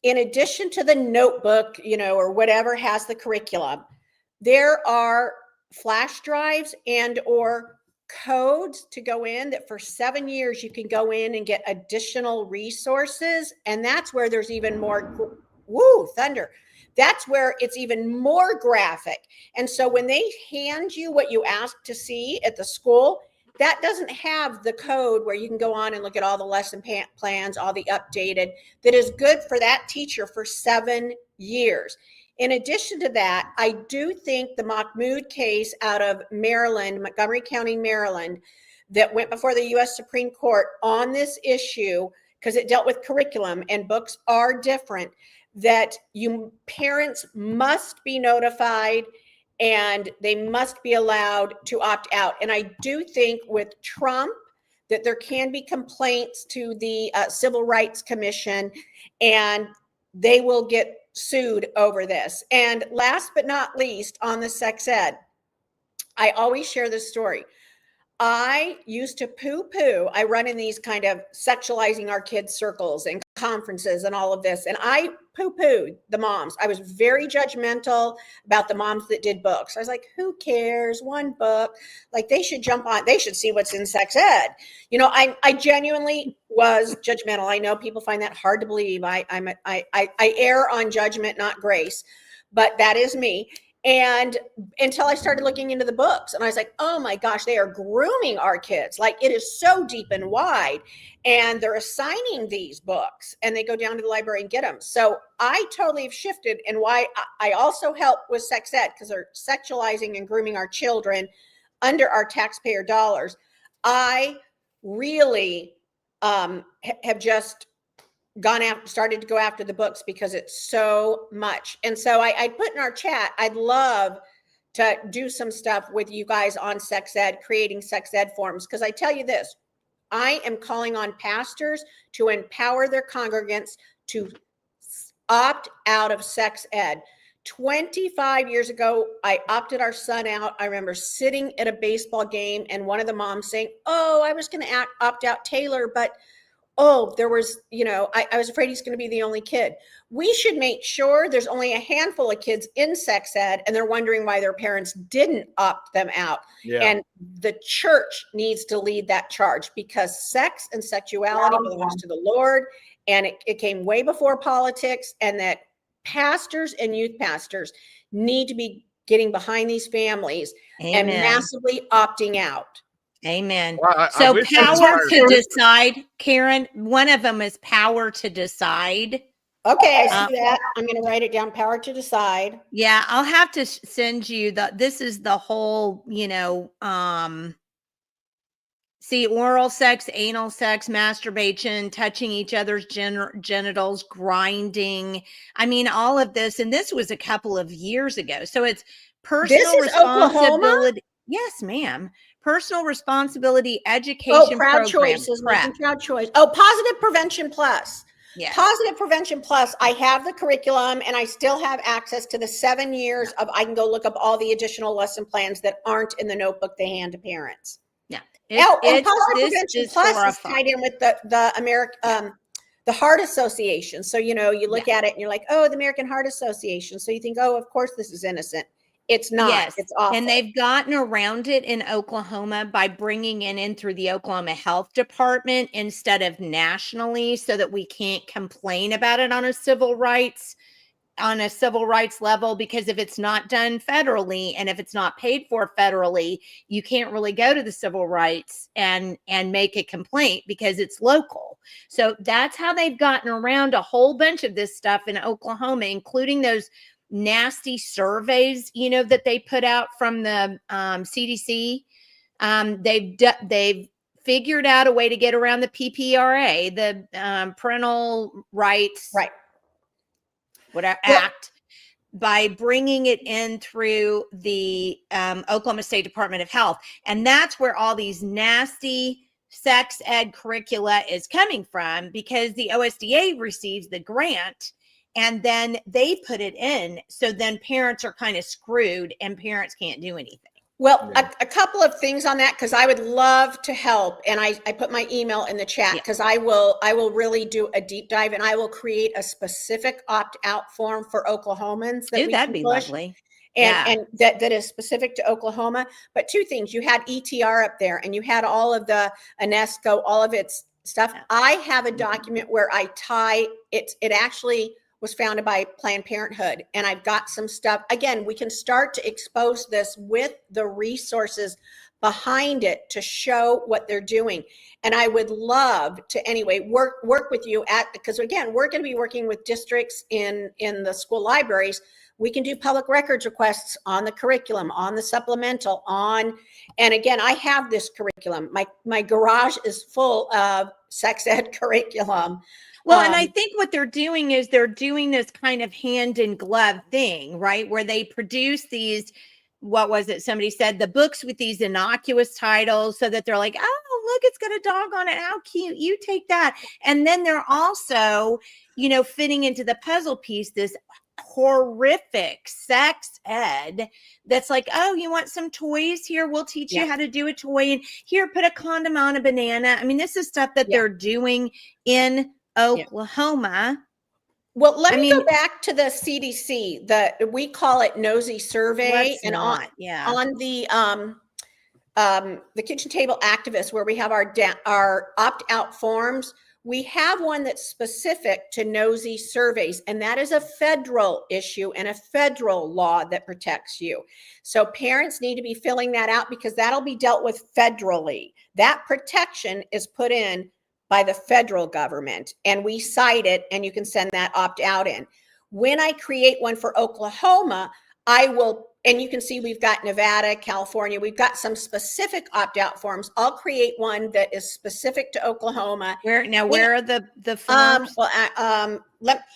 in addition to the notebook, or whatever has the curriculum, there are flash drives and or codes to go in that for 7 years you can go in and get additional resources. And that's where there's even more, thunder. That's where it's even more graphic. And so when they hand you what you asked to see at the school, that doesn't have the code where you can go on and look at all the lesson plans, all the updated, that is good for that teacher for 7 years. In addition to that, I do think the Mahmoud case out of Maryland, Montgomery County, Maryland, that went before the U.S. Supreme Court on this issue, because it dealt with curriculum and books are different, that parents must be notified and they must be allowed to opt out. And I do think with Trump that there can be complaints to the Civil Rights Commission, and they will get sued over this. And last but not least, on the sex ed, I always share this story. I used to poo-poo. I run in these kind of sexualizing our kids circles and conferences and all of this. And I poo-pooed the moms. I was very judgmental about the moms that did books. I was like, who cares? One book. Like, they should jump on, they should see what's in sex ed. You know, I genuinely was judgmental. I know people find that hard to believe. I err on judgment, not grace, but that is me. And until I started looking into the books, and I was like, oh my gosh, they are grooming our kids. Like, it is so deep and wide, and they're assigning these books and they go down to the library and get them. So I totally have shifted, and why I also help with sex ed, because they're sexualizing and grooming our children under our taxpayer dollars. I really have just gone out, started to go after the books because it's so much. And so I put in our chat, I'd love to do some stuff with you guys on sex ed, creating sex ed forums. Because I tell you this, I am calling on pastors to empower their congregants to opt out of sex ed. 25 years ago, I opted our son out. I remember sitting at a baseball game and one of the moms saying, oh, I was going to opt out Taylor, but oh, there was, you know, I was afraid he's going to be the only kid. We should make sure there's only a handful of kids in sex ed and they're wondering why their parents didn't opt them out. Yeah. And the church needs to lead that charge, because sex and sexuality belongs to the Lord, and it came way before politics, and that pastors and youth pastors need to be getting behind these families. Amen. And massively opting out. Amen. Well, so power to decide, Karen, one of them is power to decide. Okay, I see that. I'm going to write it down, power to decide. Yeah, I'll have to send you this is the whole, you know, see, oral sex, anal sex, masturbation, touching each other's genitals, grinding. I mean, all of this. And this was a couple of years ago. So it's personal responsibility. Oklahoma? Yes, ma'am. Personal responsibility, education proud choices, making proud choice. Oh, Positive Prevention Plus. Yes. Positive Prevention Plus. I have the curriculum, and I still have access to the 7 years of, I can go look up all the additional lesson plans that aren't in the notebook they hand to parents. Yeah. And Positive Prevention Plus is tied in with the American, the Heart Association. So, you know, you look at it and you're like, oh, the American Heart Association. So you think, oh, of course this is innocent. It's not. Yes. It's awful. And they've gotten around it in Oklahoma by bringing it in through the Oklahoma Health Department instead of nationally, so that we can't complain about it on a civil rights level, because if it's not done federally and if it's not paid for federally, you can't really go to the civil rights and make a complaint because it's local. So that's how they've gotten around a whole bunch of this stuff in Oklahoma, including those nasty surveys, you know, that they put out from the CDC. They've figured out a way to get around the PPRA, the Parental Rights Act, by bringing it in through the Oklahoma State Department of Health. And that's where all these nasty sex ed curricula is coming from, because the OSDA receives the grant and then they put it in. So then parents are kind of screwed and parents can't do anything. Well, a couple of things on that, because I would love to help. And I put my email in the chat, because I will really do a deep dive, and I will create a specific opt-out form for Oklahomans. That'd be lovely. And that is specific to Oklahoma. But two things, you had ETR up there, and you had all of the UNESCO, all of its stuff. I have a document where I tie it actually was founded by Planned Parenthood. And I've got some stuff. Again, we can start to expose this with the resources behind it to show what they're doing. And I would love to anyway work with you because again, we're going to be working with districts in the school libraries. We can do public records requests on the curriculum, on the supplemental, and again, I have this curriculum. My garage is full of sex ed curriculum. Well, and I think what they're doing is they're doing this kind of hand in glove thing, right? Where they produce these, what was it? Somebody said the books with these innocuous titles, so that they're like, oh, look, it's got a dog on it. How cute. You take that. And then they're also, you know, fitting into the puzzle piece, this horrific sex ed that's like, oh, you want some toys? Here, we'll teach you how to do a toy, and here, put a condom on a banana. I mean, this is stuff that they're doing in Oklahoma. Well, let me go back to the CDC. We call it nosy survey, and on the kitchen table activists, where we have our opt-out forms, we have one that's specific to nosy surveys, and that is a federal issue and a federal law that protects you. So parents need to be filling that out, because that'll be dealt with federally. That protection is put in by the federal government, and we cite it, and you can send that opt-out in. When I create one for Oklahoma, I will, and you can see we've got Nevada, California, we've got some specific opt-out forms. I'll create one that is specific to Oklahoma. Where are the forms?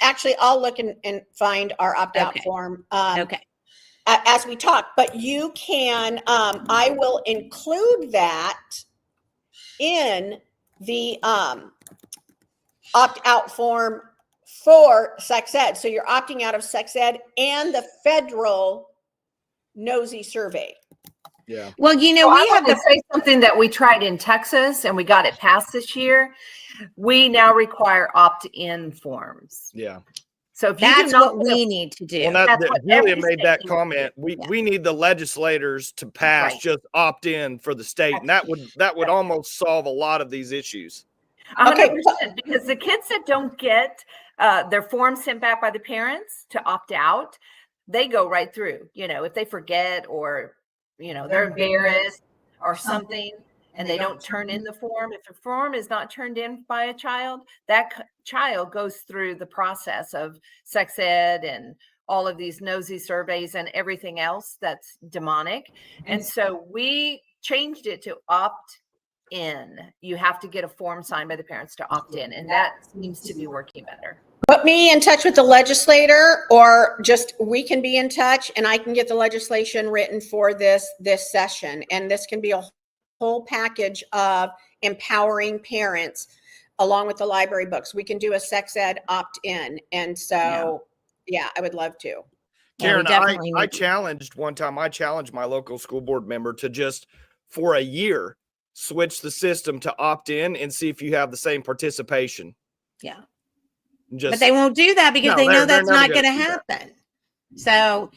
Actually, I'll look and find our opt-out form. As we talk, but you can, I will include that in the opt-out form for sex ed. So you're opting out of sex ed and the federal nosy survey. Yeah. Well, we have to say something that we tried in Texas and we got it passed this year. We now require opt-in forms. Yeah. So if that's what we need to do. Well, Julia made that comment. We need the legislators to pass just opt-in for the state, and that would almost solve a lot of these issues. 100%, because the kids that don't get their forms sent back by the parents to opt out, they go right through. If they forget, or they're embarrassed or something, and they don't turn in the form. If the form is not turned in by a child, that child goes through the process of sex ed and all of these nosy surveys and everything else that's demonic. And so we changed it to opt in. You have to get a form signed by the parents to opt in, and that seems to be working better. Put me in touch with the legislator, or just we can be in touch, and I can get the legislation written for this session. And this can be a whole package of empowering parents along with the library books. We can do a sex ed opt-in. And so, I would love to. Karen, I challenged my local school board member to just for a year switch the system to opt-in and see if you have the same participation. Yeah. But they won't do that because they know that's not going to happen. So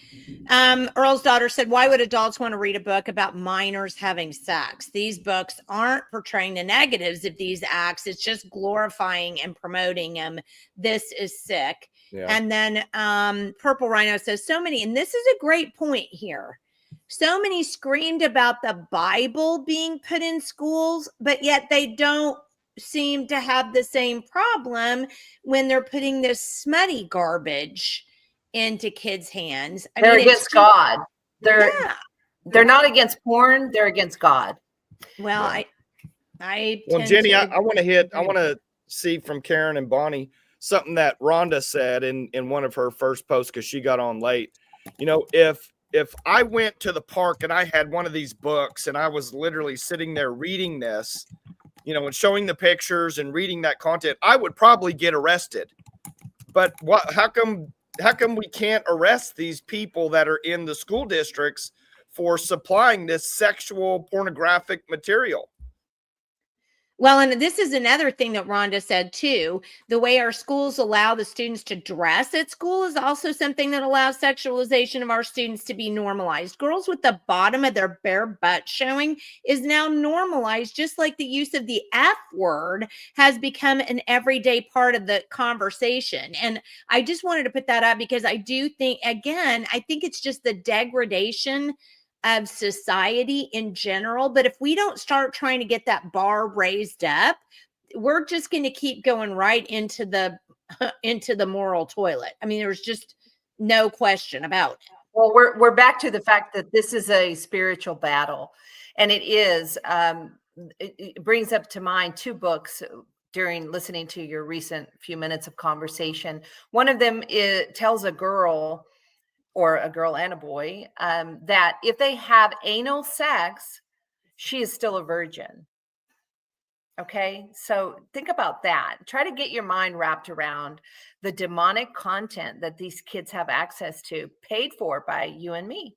Earl's daughter said, why would adults want to read a book about minors having sex? These books aren't portraying the negatives of these acts. It's just glorifying and promoting them. This is sick. Yeah. And then Purple Rhino says, so many, and this is a great point here. So many screamed about the Bible being put in schools, but yet they don't seem to have the same problem when they're putting this smutty garbage into kids' hands. They're against God. They're not against porn. They're against God. Well, Jenny, I want to see from Karen and Bonnie something that Rhonda said in one of her first posts, because she got on late. If I went to the park and I had one of these books and I was literally sitting there reading this, and showing the pictures and reading that content, I would probably get arrested. But how come we can't arrest these people that are in the school districts for supplying this sexual pornographic material? Well, and this is another thing that Rhonda said too. The way our schools allow the students to dress at school is also something that allows sexualization of our students to be normalized. Girls with the bottom of their bare butt showing is now normalized, just like the use of the F word has become an everyday part of the conversation. And I just wanted to put that up because I do think, again, I think it's just the degradation of society in general. But if we don't start trying to get that bar raised up, we're just going to keep going right into the moral toilet. I mean, there's just no question about it. Well, we're back to the fact that this is a spiritual battle, and it is. It brings up to mind two books during listening to your recent few minutes of conversation. One of them tells a girl, or a girl and a boy, that if they have anal sex, she is still a virgin. Okay, so think about that. Try to get your mind wrapped around the demonic content that these kids have access to, paid for by you and me.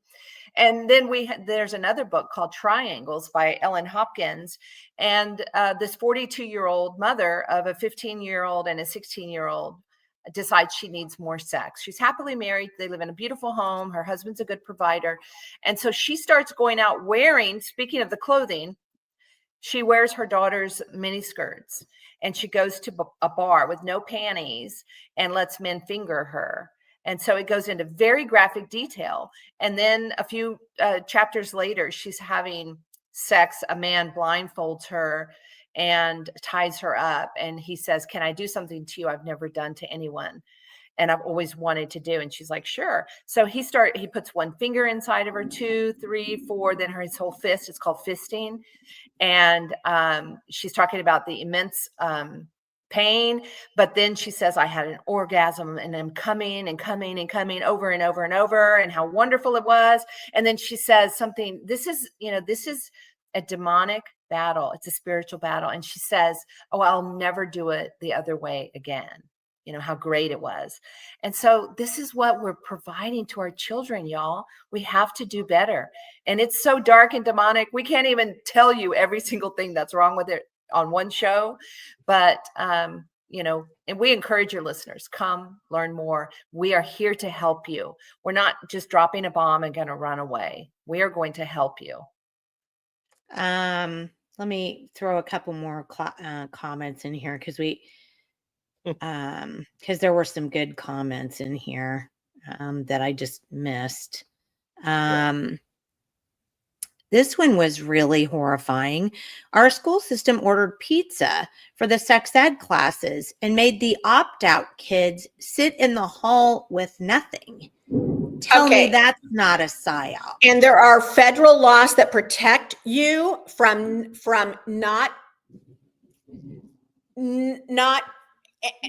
And then there's another book called Triangles by Ellen Hopkins. And this 42-year-old mother of a 15-year-old and a 16-year-old decides she needs more sex. She's happily married. They live in a beautiful home. Her husband's a good provider. And so she starts going out wearing, speaking of the clothing, she wears her daughter's mini skirts, and she goes to a bar with no panties and lets men finger her. And so it goes into very graphic detail. And then a few chapters later, she's having sex. A man blindfolds her and ties her up. And he says, "Can I do something to you I've never done to anyone and I've always wanted to do?" And she's like, "Sure." So he puts one finger inside of her, 2, 3, 4, then his whole fist. It's called fisting. And she's talking about the immense pain, but then she says, "I had an orgasm and I'm coming and coming and coming over and over and over, and how wonderful it was." And then she says something, this is a demonic battle. It's a spiritual battle. And she says, "Oh, I'll never do it the other way again." How great it was. And so this is what we're providing to our children, y'all. We have to do better. And it's so dark and demonic. We can't even tell you every single thing that's wrong with it on one show. But, and we encourage your listeners, come learn more. We are here to help you. We're not just dropping a bomb and going to run away. We are going to help you. Let me throw a couple more comments in here because there were some good comments in here that I just missed. This one was really horrifying. Our school system ordered pizza for the sex ed classes and made the opt-out kids sit in the hall with nothing. Tell me that's not a psyop. And there are federal laws that protect you from not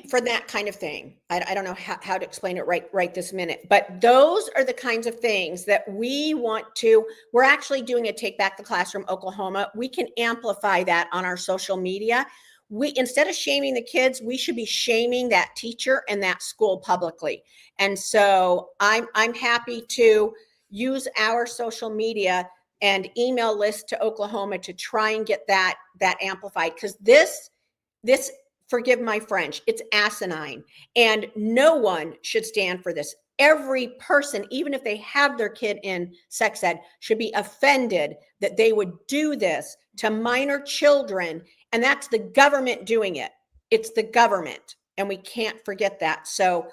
for that kind of thing. I don't know how to explain it right this minute, but those are the kinds of things that we're actually doing a Take Back the Classroom Oklahoma. We can amplify that on our social media. Instead of shaming the kids, we should be shaming that teacher and that school publicly. And so I'm happy to use our social media and email list to Oklahoma to try and get that amplified, because this forgive my French, it's asinine, and no one should stand for this. Every person, even if they have their kid in sex ed, should be offended that they would do this to minor children, and that's the government doing it. It's the government, and we can't forget that. So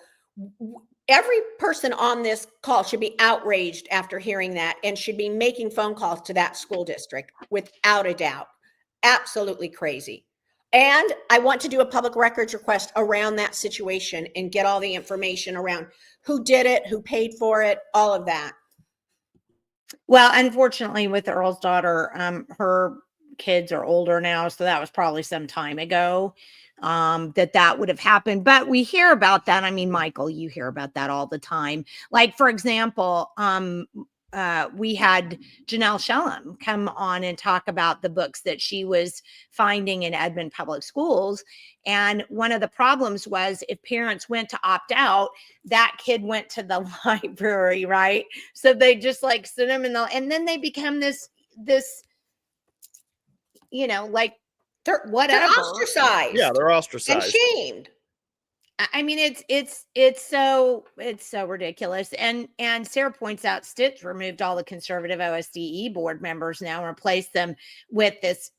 every person on this call should be outraged after hearing that and should be making phone calls to that school district without a doubt. Absolutely crazy. And I want to do a public records request around that situation and get all the information around who did it, who paid for it, all of that. Well, unfortunately, with Earl's daughter, her kids are older now, so that was probably some time ago that would have happened. But we hear about that. I mean, Michael, you hear about that all the time. Like, for example, we had Janelle Shellum come on and talk about the books that she was finding in Edmond Public Schools. And one of the problems was if parents went to opt out, that kid went to the library, right? So they just like sit them and then they become this, like they're ostracized. Yeah, they're ostracized and shamed. I mean, it's so ridiculous. And Sarah points out Stitch removed all the conservative OSDE board members now and replaced them with this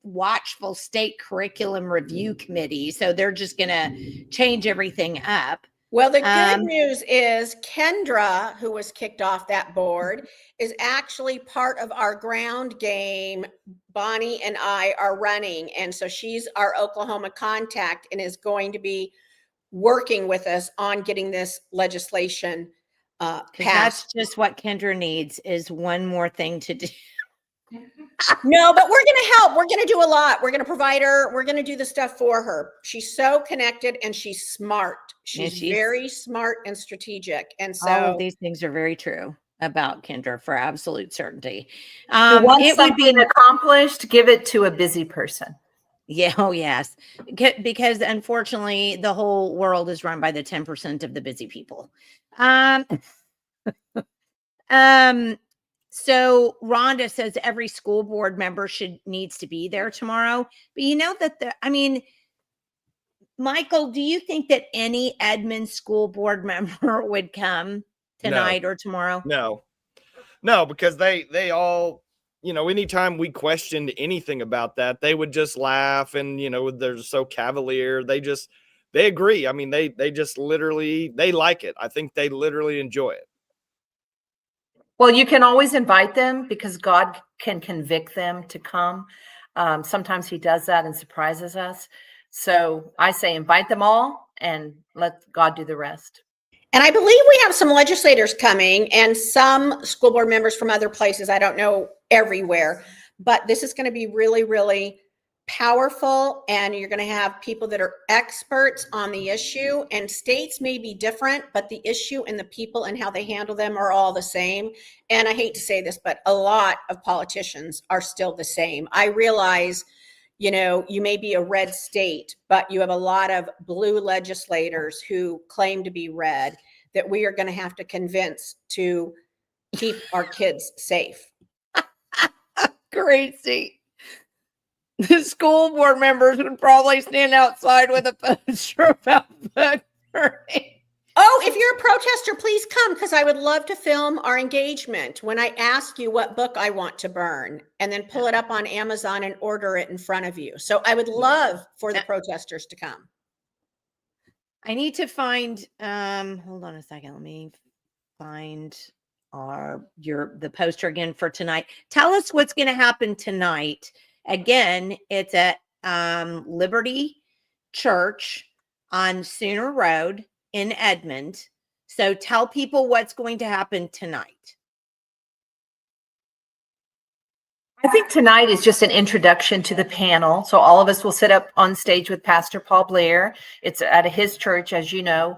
watchful state curriculum review committee. So they're just going to change everything up. Well, the good news is Kendra, who was kicked off that board, is actually part of our ground game. Bonnie and I are running. And so she's our Oklahoma contact and is going to be working with us on getting this legislation passed. That's just what Kendra needs, is one more thing to do. No, but we're going to help. We're going to do a lot. We're going to provide her. We're going to do the stuff for her. She's so connected and she's smart. She's very smart and strategic. And so all of these things are very true about Kendra for absolute certainty. Once it would be accomplished, give it to a busy person. Yeah. Oh, yes. Because unfortunately, the whole world is run by the 10% of the busy people. Um, um, so Rhonda says every school board member needs to be there tomorrow. But you know that I mean, Michael, do you think that any Edmond school board member would come tonight or tomorrow? No, because they all, anytime we questioned anything about that, they would just laugh and, they're so cavalier. They agree. I mean, they just literally, they like it. I think they literally enjoy it. Well, you can always invite them because God can convict them to come. Sometimes he does that and surprises us. So I say invite them all and let God do the rest. And I believe we have some legislators coming and some school board members from other places. I don't know everywhere, but this is going to be really, really powerful. And you're going to have people that are experts on the issue, and states may be different, but the issue and the people and how they handle them are all the same. And I hate to say this, but a lot of politicians are still the same. I realize, you may be a red state, but you have a lot of blue legislators who claim to be red that we are going to have to convince to keep our kids safe. Crazy. The school board members would probably stand outside with a poster about book burning. Oh, if you're a protester, please come, because I would love to film our engagement when I ask you what book I want to burn, and then pull it up on Amazon and order it in front of you. So I would love for the protesters to come. I need to find, hold on a second. Let me find the poster again for tonight. Tell us what's going to happen tonight. Again, it's at Liberty Church on Sooner Road in Edmond. So tell people what's going to happen tonight. I think tonight is just an introduction to the panel. So all of us will sit up on stage with Pastor Paul Blair. It's at his church, as you know.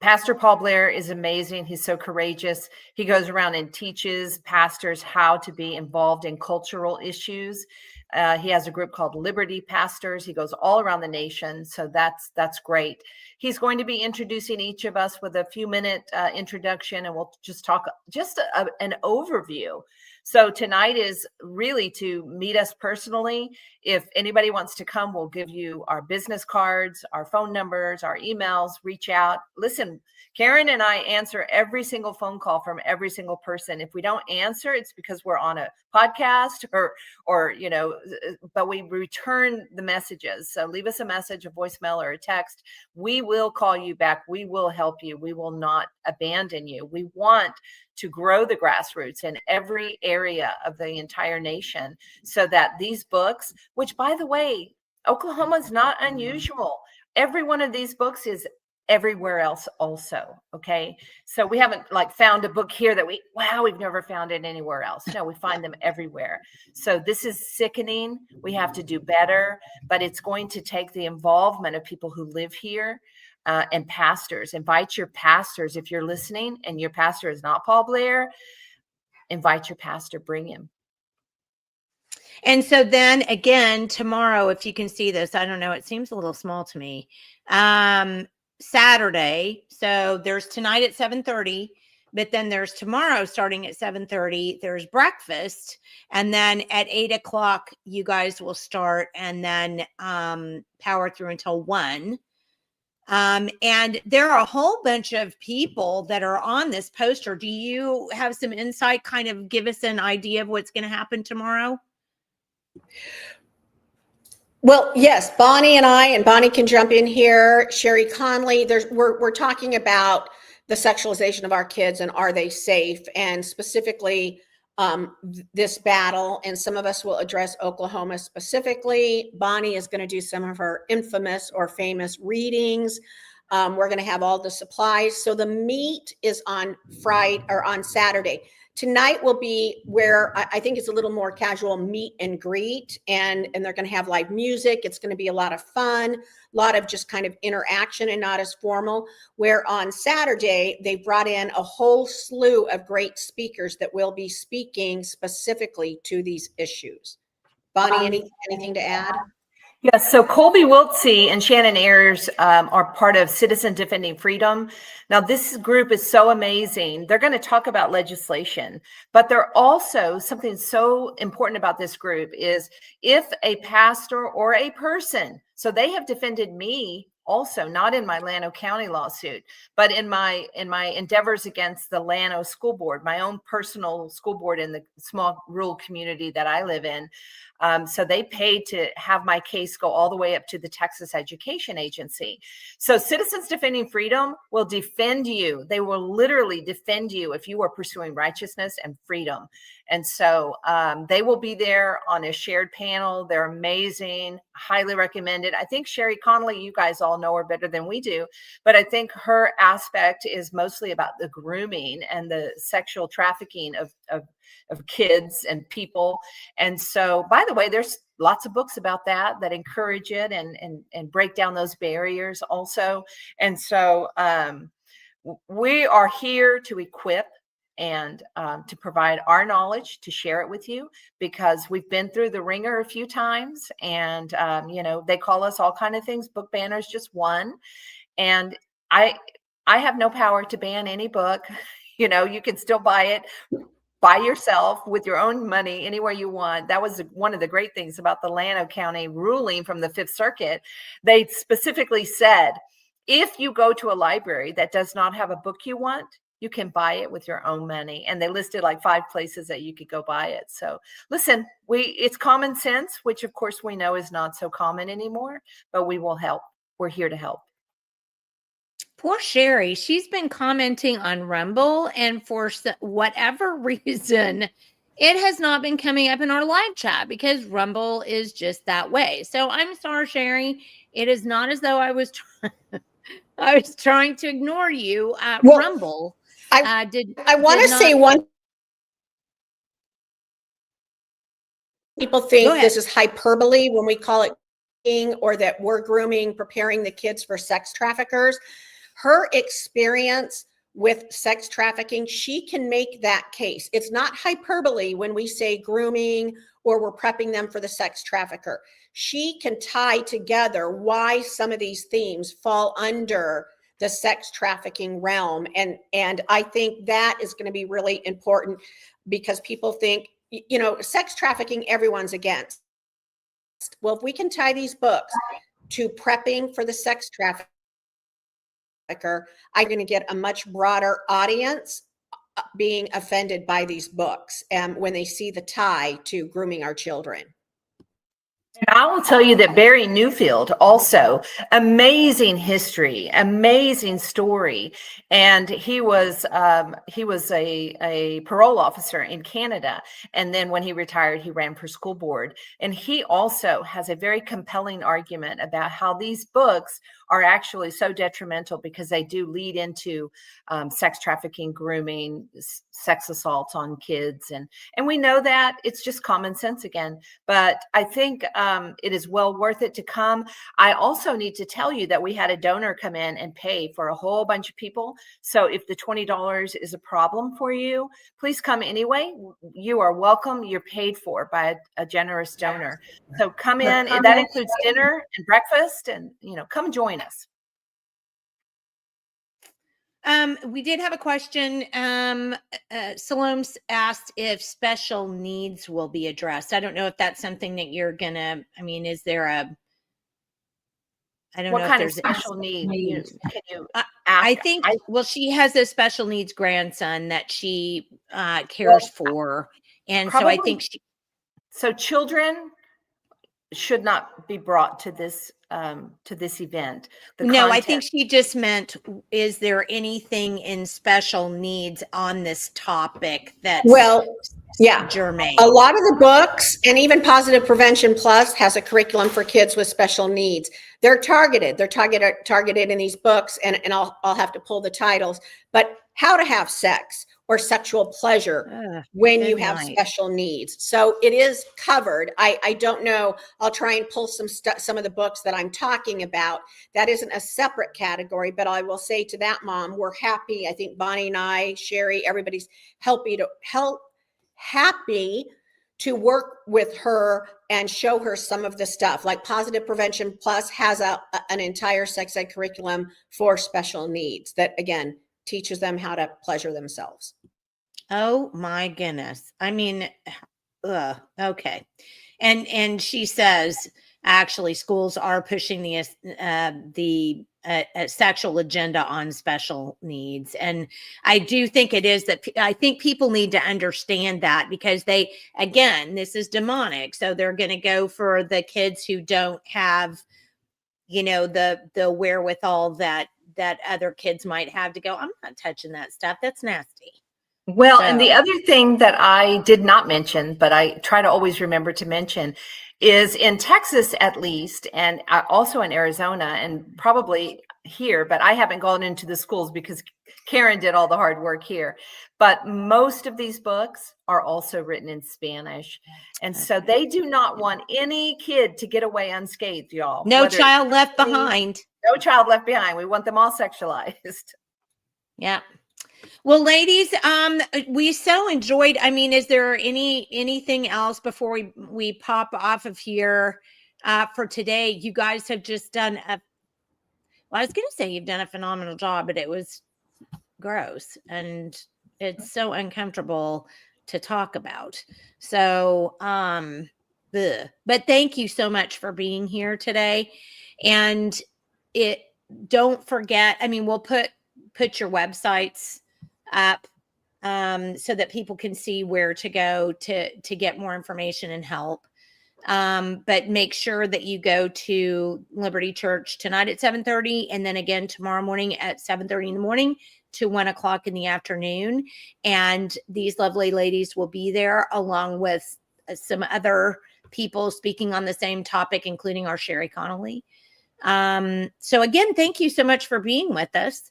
Pastor Paul Blair is amazing. He's so courageous. He goes around and teaches pastors how to be involved in cultural issues. He has a group called Liberty Pastors. He goes all around the nation. So that's great. He's going to be introducing each of us with a few-minute introduction, and we'll just talk an overview. So tonight is really to meet us personally. If anybody wants to come, we'll give you our business cards, our phone numbers, our emails. Reach out. Listen, Karen and I answer every single phone call from every single person. If we don't answer, it's because we're on a podcast or but we return the messages. So leave us a message, a voicemail, or a text. We will call you back. We will help you. We will not abandon you. We want to grow the grassroots in every area of the entire nation so that these books, which, by the way, Oklahoma is not unusual. Every one of these books is everywhere else also. Okay. So we haven't found a book here that we've never found it anywhere else. No, we find them everywhere. So this is sickening. We have to do better, but it's going to take the involvement of people who live here. And pastors. Invite your pastors. If you're listening and your pastor is not Paul Blair, invite your pastor, bring him. And so then again, tomorrow, if you can see this, I don't know, it seems a little small to me. Saturday. So there's tonight at 7:30, but then there's tomorrow starting at 7:30, there's breakfast. And then at 8:00, you guys will start and then power through until 1. And there are a whole bunch of people that are on this poster. Do you have some insight? Kind of give us an idea of what's going to happen tomorrow. Well, yes, Bonnie and Bonnie can jump in here. Sherry Conley, we're talking about the sexualization of our kids and are they safe, and specifically this battle. And some of us will address Oklahoma specifically. Bonnie is going to do some of her infamous or famous readings. We're going to have all the supplies. So the meat is on Friday or on Saturday. Tonight will be where I think it's a little more casual meet and greet, and they're going to have live music. It's going to be a lot of fun, a lot of just kind of interaction and not as formal. Where on Saturday, they brought in a whole slew of great speakers that will be speaking specifically to these issues. Bonnie, anything to add? Yes, so Colby Wiltsey and Shannon Ayers are part of Citizen Defending Freedom. Now, this group is so amazing. They're going to talk about legislation, but they're also, something so important about this group is if a pastor or a person, so they have defended me also, not in my Llano County lawsuit, but in my endeavors against the Llano School Board, my own personal school board in the small rural community that I live in. So they paid to have my case go all the way up to the Texas Education Agency. So Citizens Defending Freedom will defend you. They will literally defend you if you are pursuing righteousness and freedom. And so they will be there on a shared panel. They're amazing, highly recommended. I think Sherry Connolly, you guys all know her better than we do, but I think her aspect is mostly about the grooming and the sexual trafficking of kids and people. And so, by the way, there's lots of books about that encourage it and break down those barriers also. And so we are here to equip and to provide our knowledge, to share it with you, because we've been through the ringer a few times. And, they call us all kind of things. Book banner is just one. And I have no power to ban any book. You can still buy it by yourself with your own money anywhere you want. That was one of the great things about the Llano County ruling from the Fifth Circuit. They specifically said, if you go to a library that does not have a book you want, you can buy it with your own money. And they listed like 5 places that you could go buy it. So listen, it's common sense, which of course we know is not so common anymore, but we will help. We're here to help. Poor Sherry, she's been commenting on Rumble, and for whatever reason, it has not been coming up in our live chat because Rumble is just that way. So I'm sorry, Sherry. It is not as though I was trying to ignore you. Rumble. I want to say one. People think this is hyperbole when we call it or that we're grooming, preparing the kids for sex traffickers. Her experience with sex trafficking, she can make that case. It's not hyperbole when we say grooming or we're prepping them for the sex trafficker. She can tie together why some of these themes fall under the sex trafficking realm. And I think that is going to be really important, because people think, sex trafficking, everyone's against. Well, if we can tie these books to prepping for the sex trafficker, I'm going to get a much broader audience being offended by these books when they see the tie to grooming our children. And I will tell you that Barry Newfield also, amazing history, amazing story. And he was a parole officer in Canada. And then when he retired, he ran for school board. And he also has a very compelling argument about how these books are actually so detrimental because they do lead into sex trafficking, grooming, sex assaults on kids. And we know that it's just common sense again. But I think it is well worth it to come. I also need to tell you that we had a donor come in and pay for a whole bunch of people. So if the $20 is a problem for you, please come anyway. You are welcome. You're paid for by a generous donor. So come in, and that includes dinner and breakfast, and come join us. We did have a question. Salome asked if special needs will be addressed. I don't know if that's something that you're gonna, is there I don't know what kind if of special needs can you I think, well, she has a special needs grandson that she cares for. And so I think so children should not be brought to this event. I think she just meant, is there anything in special needs on this topic that's germane? A lot of the books, and even Positive Prevention Plus has a curriculum for kids with special needs. They're targeted. They're targeted in these books, and I'll have to pull the titles. But how to have sex or sexual pleasure when you have special needs. So it is covered. I don't know. I'll try and pull some of the books that I'm talking about. That isn't a separate category, but I will say to that mom, we're happy. I think Bonnie and I, Sherry, everybody's happy to work with her and show her some of the stuff. Like Positive Prevention Plus has an entire sex ed curriculum for special needs that, again, teaches them how to pleasure themselves. Oh my goodness. I mean, okay. And she says, actually, schools are pushing the sexual agenda on special needs. And I do think it is that I think people need to understand that, because they, again, this is demonic. So they're going to go for the kids who don't have, the wherewithal that other kids might have to go, I'm not touching that stuff. That's nasty. Well, and the other thing that I did not mention, but I try to always remember to mention, is in Texas, at least, and also in Arizona, and probably here, but I haven't gone into the schools because Karen did all the hard work here. But most of these books are also written in Spanish. And so they do not want any kid to get away unscathed, y'all. No child left behind. No child left behind. We want them all sexualized. Yeah. Well, ladies, we so enjoyed. I mean, is there anything else before we pop off of here for today? You guys have just done I was going to say you've done a phenomenal job, but it was gross and it's so uncomfortable to talk about. So, but thank you so much for being here today. And don't forget, I mean, we'll put your websites up so that people can see where to go to get more information and help. But make sure that you go to Liberty Church tonight at 7:30, and then again tomorrow morning at 7:30 in the morning to 1 o'clock in the afternoon. And these lovely ladies will be there along with some other people speaking on the same topic, including our Sherry Connolly. So again, thank you so much for being with us.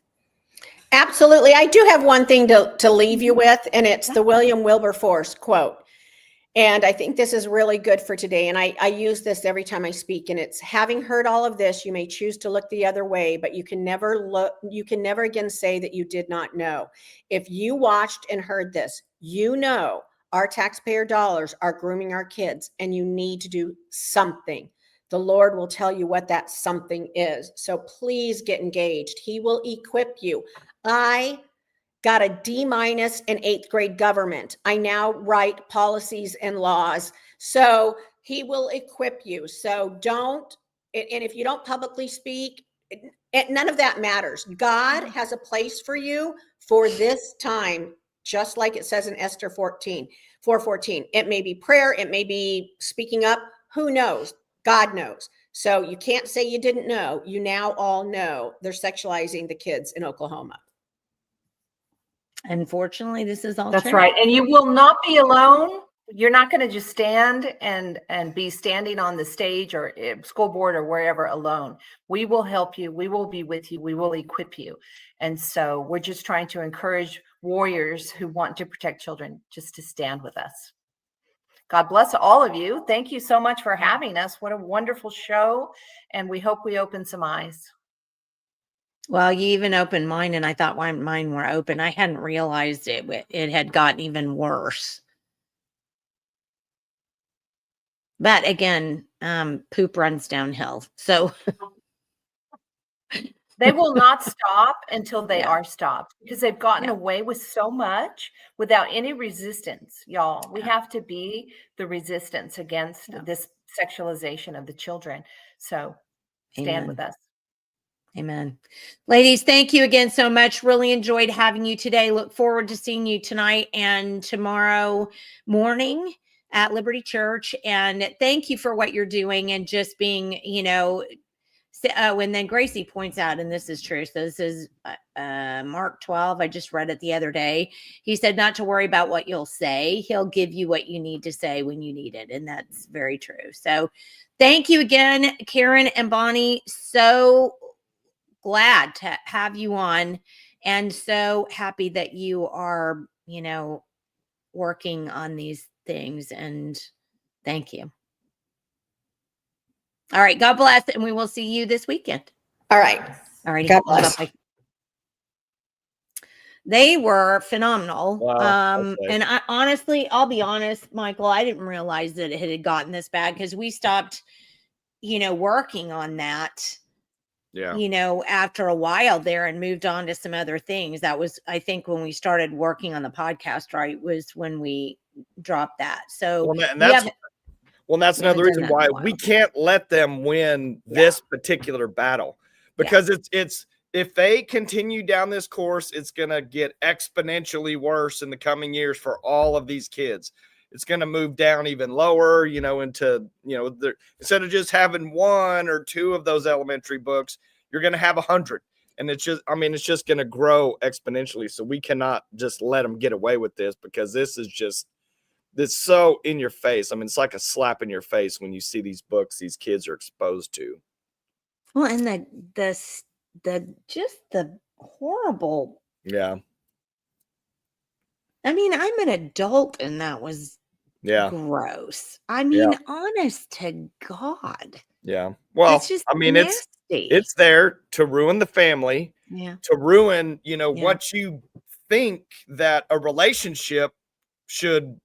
Absolutely. I do have one thing to leave you with, and it's the William Wilberforce quote. And I think this is really good for today. And I use this every time I speak, and it's, having heard all of this, you may choose to look the other way, but you can never again say that you did not know. If you watched and heard this, our taxpayer dollars are grooming our kids, and you need to do something. The Lord will tell you what that something is. So please get engaged. He will equip you. I got a D- in 8th grade government. I now write policies and laws. So he will equip you. So don't, and if you don't publicly speak, none of that matters. God has a place for you for this time, just like it says in Esther 4:14. It may be prayer. It may be speaking up. Who knows? God knows. So you can't say you didn't know. You now all know they're sexualizing the kids in Oklahoma. Unfortunately, this is all That's true. right. And you will not be alone. You're not going to just stand and be standing on the stage or school board or wherever alone. We will help you. We will be with you. We will equip you. And so we're just trying to encourage warriors who want to protect children just to stand with us. God bless all of you. Thank you so much for having us. What a wonderful show. And we hope we open some eyes. Well, you even opened mine, and I thought mine were open. I hadn't realized it had gotten even worse. But again, poop runs downhill. So they will not stop until they are stopped, because they've gotten away with so much without any resistance, y'all. We have to be the resistance against this sexualization of the children. So stand with us. Amen. Ladies, thank you again so much. Really enjoyed having you today. Look forward to seeing you tonight and tomorrow morning at Liberty Church. And thank you for what you're doing and just being, and then Gracie points out, and this is true. So this is Mark 12. I just read it the other day. He said not to worry about what you'll say. He'll give you what you need to say when you need it. And that's very true. So thank you again, Karen and Bonnie. So glad to have you on, and so happy that you are, working on these things. And thank you. All right. God bless. And we will see you this weekend. All right. All righty. God bless. Bye-bye. They were phenomenal. Wow, And I honestly, I'll be honest, Michael, I didn't realize that it had gotten this bad because we stopped, working on that, after a while there and moved on to some other things. That was, I think, when we started working on the podcast, right, was when we dropped that. So that's another reason why we can't let them win this particular battle, because it's if they continue down this course, it's going to get exponentially worse in the coming years for all of these kids. It's going to move down even lower, into, instead of just having 1 or 2 of those elementary books, you're going to have 100. And it's just going to grow exponentially. So we cannot just let them get away with this, because this so in your face. I mean, it's like a slap in your face when you see these books these kids are exposed to. Well, and the horrible. Yeah. I mean, I'm an adult and that was gross. I mean, honest to God. Yeah. Well, it's just nasty. It's there to ruin the family. Yeah. To ruin, what you think that a relationship should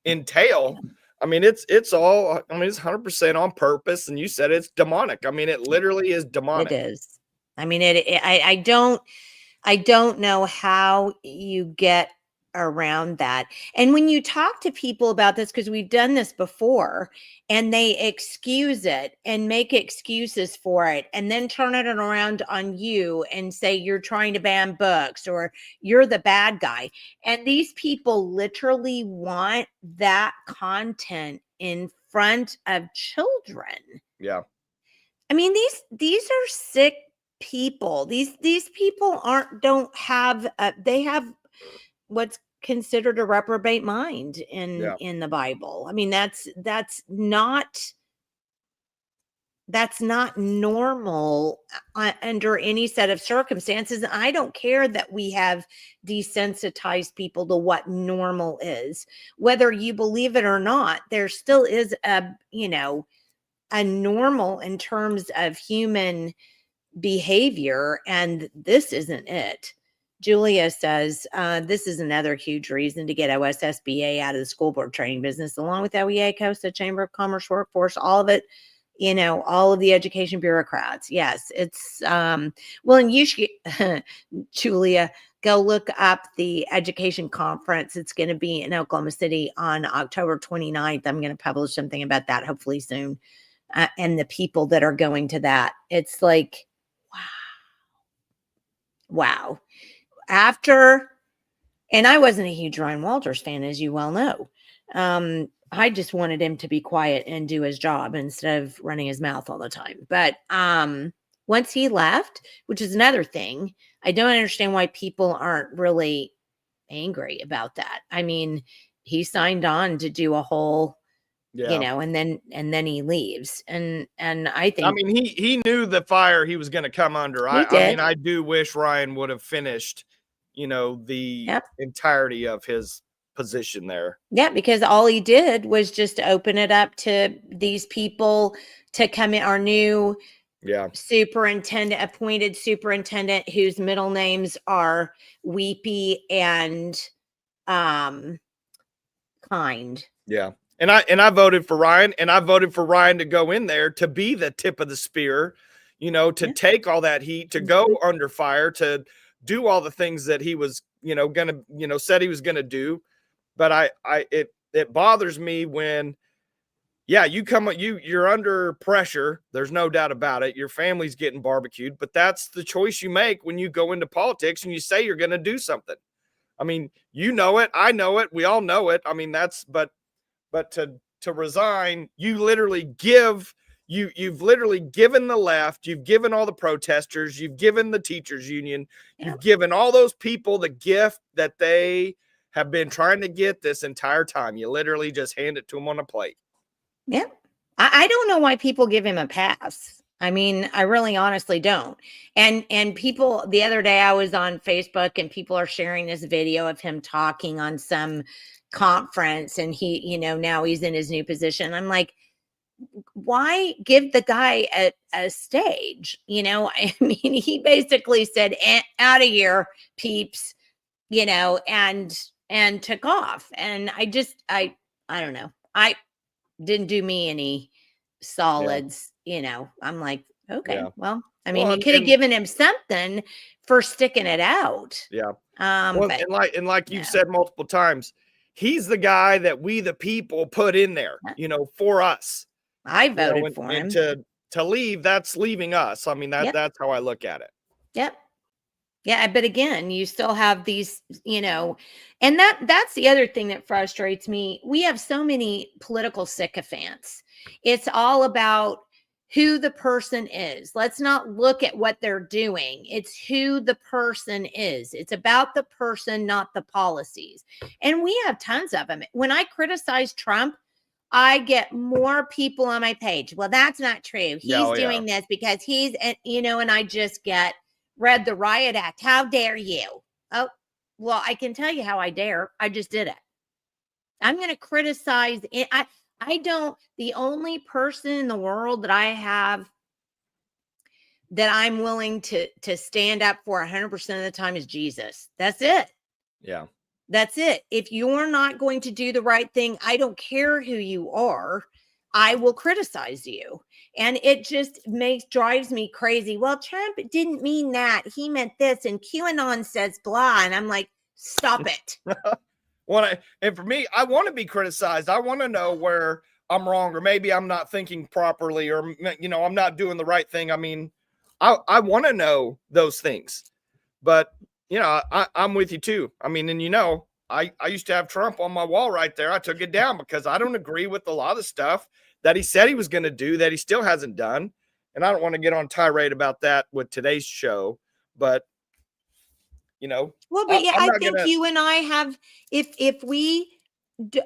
entail. I mean, it's 100% on purpose. And you said it's demonic. I mean, it literally is demonic. It is. I mean, I don't know how you get around that. And when you talk to people about this, because we've done this before, and they excuse it and make excuses for it, and then turn it around on you and say you're trying to ban books or you're the bad guy. And these people literally want that content in front of children. Yeah. I mean, these are sick people. These people they have what's considered a reprobate mind in the Bible. I mean, that's not normal under any set of circumstances. And I don't care that we have desensitized people to what normal is. Whether you believe it or not, there still is a normal in terms of human behavior, and this isn't it. Julia says, this is another huge reason to get OSSBA out of the school board training business, along with OEA, COSTA, Chamber of Commerce, Workforce, all of it, all of the education bureaucrats. Yes, it's, well, and you should, Julia, go look up the education conference. It's going to be in Oklahoma City on October 29th. I'm going to publish something about that hopefully soon. And the people that are going to that, it's like, wow. And I wasn't a huge Ryan Walters fan, as you well know. I just wanted him to be quiet and do his job instead of running his mouth all the time. But once he left, which is another thing, I don't understand why people aren't really angry about that. I mean, he signed on to do a whole, and then he leaves. And I think, I mean, he knew the fire he was going to come under. I mean, I do wish Ryan would have finished, the entirety of his position there. Yeah, because all he did was just open it up to these people to come in, our new appointed superintendent, whose middle names are Weepy and Kind. Yeah. And I voted for Ryan, and I voted for Ryan to go in there to be the tip of the spear, to take all that heat, to go under fire, to do all the things that he was, said he was going to do. But it bothers me when, you're under pressure. There's no doubt about it. Your family's getting barbecued, but that's the choice you make when you go into politics and you say you're going to do something. I mean, you know it. I know it. We all know it. I mean, but to resign, you've literally given the left, you've given all the protesters, you've given the teachers union, you've given all those people the gift that they have been trying to get this entire time. You literally just hand it to them on a plate. Yeah. I don't know why people give him a pass. I mean, I really honestly don't. And people, the other day I was on Facebook and people are sharing this video of him talking on some conference, and he, now he's in his new position. I'm like, why give the guy a stage? I mean, he basically said, out of here, peeps. you know, and took off. And I don't know. I didn't do me any solids, you know. I'm like, okay, Yeah. well, I mean, Well, you could have given him something for sticking it out. yeah. Well, But and like you've no. said multiple times, he's the guy that we the people put in there, you know, for us. I You know, voted for and him. to leave, that's leaving us. I mean, Yep. that's how I look at it. Yep. Yeah, but again, you still have these, you know, and that's the other thing that frustrates me. We have so many political sycophants. It's all about who the person is. Let's not look at what they're doing. It's who the person is. It's about the person, not the policies. And we have tons of them. When I criticize Trump, I get more people on my page. Well, that's not true. He's doing this because he's, you know, and I just get read the riot act. How dare you? Oh, well, I can tell you how I dare. I just did it. I'm going to criticize it. I don't, the only person in the world that I have that I'm willing to stand up for 100% of the time is Jesus. That's it. Yeah. That's it. If you're not going to do the right thing, I don't care who you are, I will criticize you. And it just drives me crazy. Well, Trump didn't mean that. He meant this, and QAnon says blah. And I'm like, stop it. And for me, I want to be criticized. I want to know where I'm wrong, or maybe I'm not thinking properly, or, you know, I'm not doing the right thing. I mean, I want to know those things, but you know, I'm with you too. I mean, and you know, I used to have Trump on my wall right there. I took it down because I don't agree with a lot of the stuff that he said he was going to do that he still hasn't done. And I don't want to get on tirade about that with today's show, but you know, well, but yeah, I think you and I have, if we,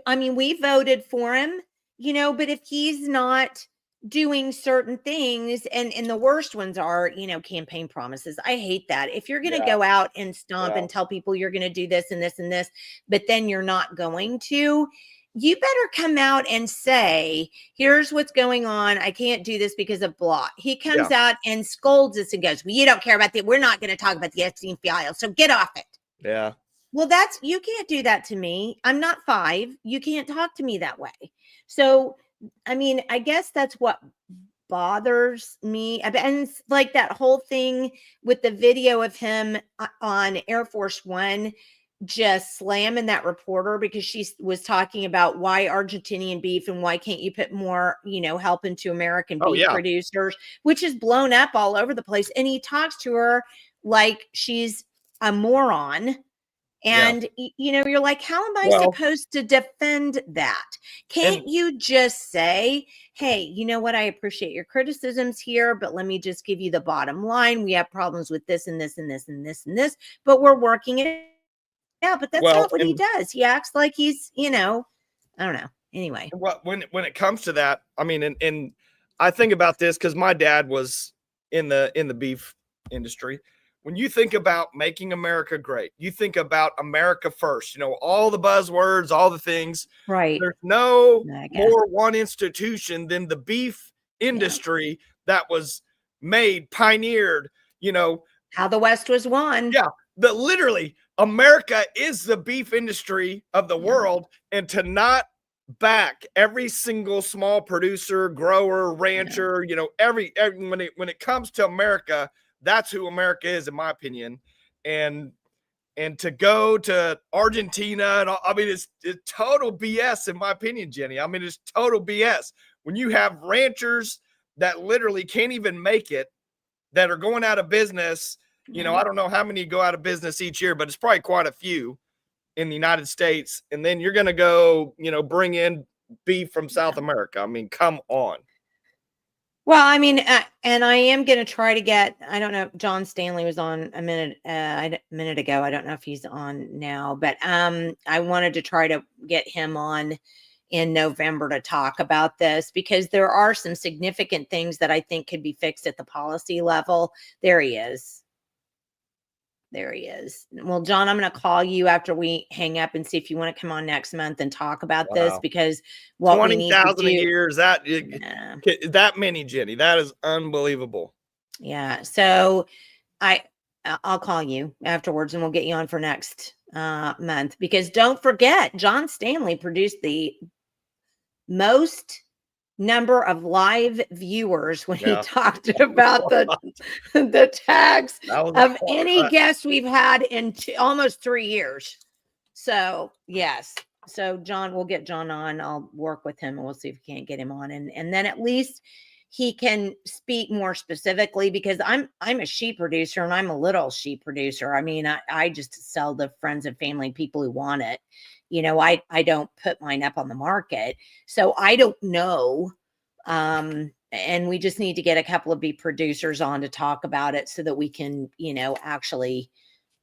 I mean, we voted for him, you know, but if he's not doing certain things, and the worst ones are, you know, campaign promises. I hate that. If you're going to go out and stomp and tell people you're going to do this and this and this, but then you're not going to, you better come out and say, here's what's going on. I can't do this because of blah. He comes out and scolds us and goes, well, you don't care about that. We're not going to talk about the Epstein file. So get off it. Yeah. Well, you can't do that to me. I'm not 5. You can't talk to me that way. So, I mean, I guess that's what bothers me. And it's like that whole thing with the video of him on Air Force One, just slamming that reporter because she was talking about why Argentinian beef and why can't you put more, you know, help into American beef producers, which is blown up all over the place. And he talks to her like she's a moron. And, you know, you're like, how am I supposed to defend that? Can't you just say, hey, you know what? I appreciate your criticisms here, but let me just give you the bottom line. We have problems with this and this and this and this and this, but we're working it out. But that's not what he does. He acts like he's, you know, I don't know. Anyway. When it comes to that, I mean, and I think about this because my dad was in the beef industry. When you think about making America great, you think about America first, you know, all the buzzwords, all the things. Right. There's no more one institution than the beef industry that was made, pioneered, you know. How the West was won. Yeah. But literally, America is the beef industry of the world. And to not back every single small producer, grower, rancher, you know, every when it comes to America, that's who America is, in my opinion. And to go to Argentina, and I mean, it's total BS, in my opinion, Jenny. I mean, it's total BS. When you have ranchers that literally can't even make it, that are going out of business, you know, I don't know how many go out of business each year, but it's probably quite a few in the United States. And then you're going to go, you know, bring in beef from South America. I mean, come on. Well, I mean, and I am going to try to get, I don't know, John Stanley was on a minute ago. I don't know if he's on now, but I wanted to try to get him on in November to talk about this because there are some significant things that I think could be fixed at the policy level. There he is. There he is. Well, John, I'm going to call you after we hang up and see if you want to come on next month and talk about this because what 20,000 a year is that many, Jenny. That is unbelievable. Yeah. So I'll call you afterwards and we'll get you on for next month, because don't forget, John Stanley produced the most number of live viewers when he talked about the tags of any guest we've had in almost 3 years. So yes. So John, we'll get John on. I'll work with him and we'll see if we can't get him on. And then at least he can speak more specifically, because I'm a sheep producer and I'm a little sheep producer. I mean, I just sell to friends and family, people who want it. I don't put mine up on the market. So I don't know. And we just need to get a couple of beef producers on to talk about it so that we can, actually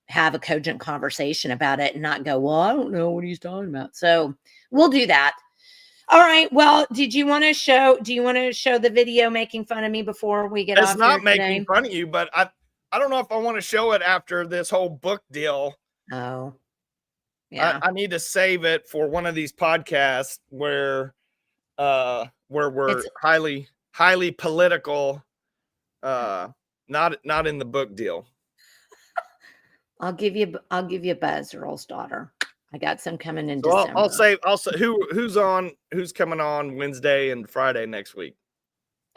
have a cogent conversation about it and not go, well, I don't know what he's talking about. So we'll do that. All right. Well, do you want to show the video making fun of me before we get off? It's not making fun of you, but I don't know if I want to show it after this whole book deal. Oh, yeah. I need to save it for one of these podcasts where we're highly political, not in the book deal. I'll give you a buzz, Earl's daughter. I got some coming in December. I'll say who's coming on Wednesday and Friday next week.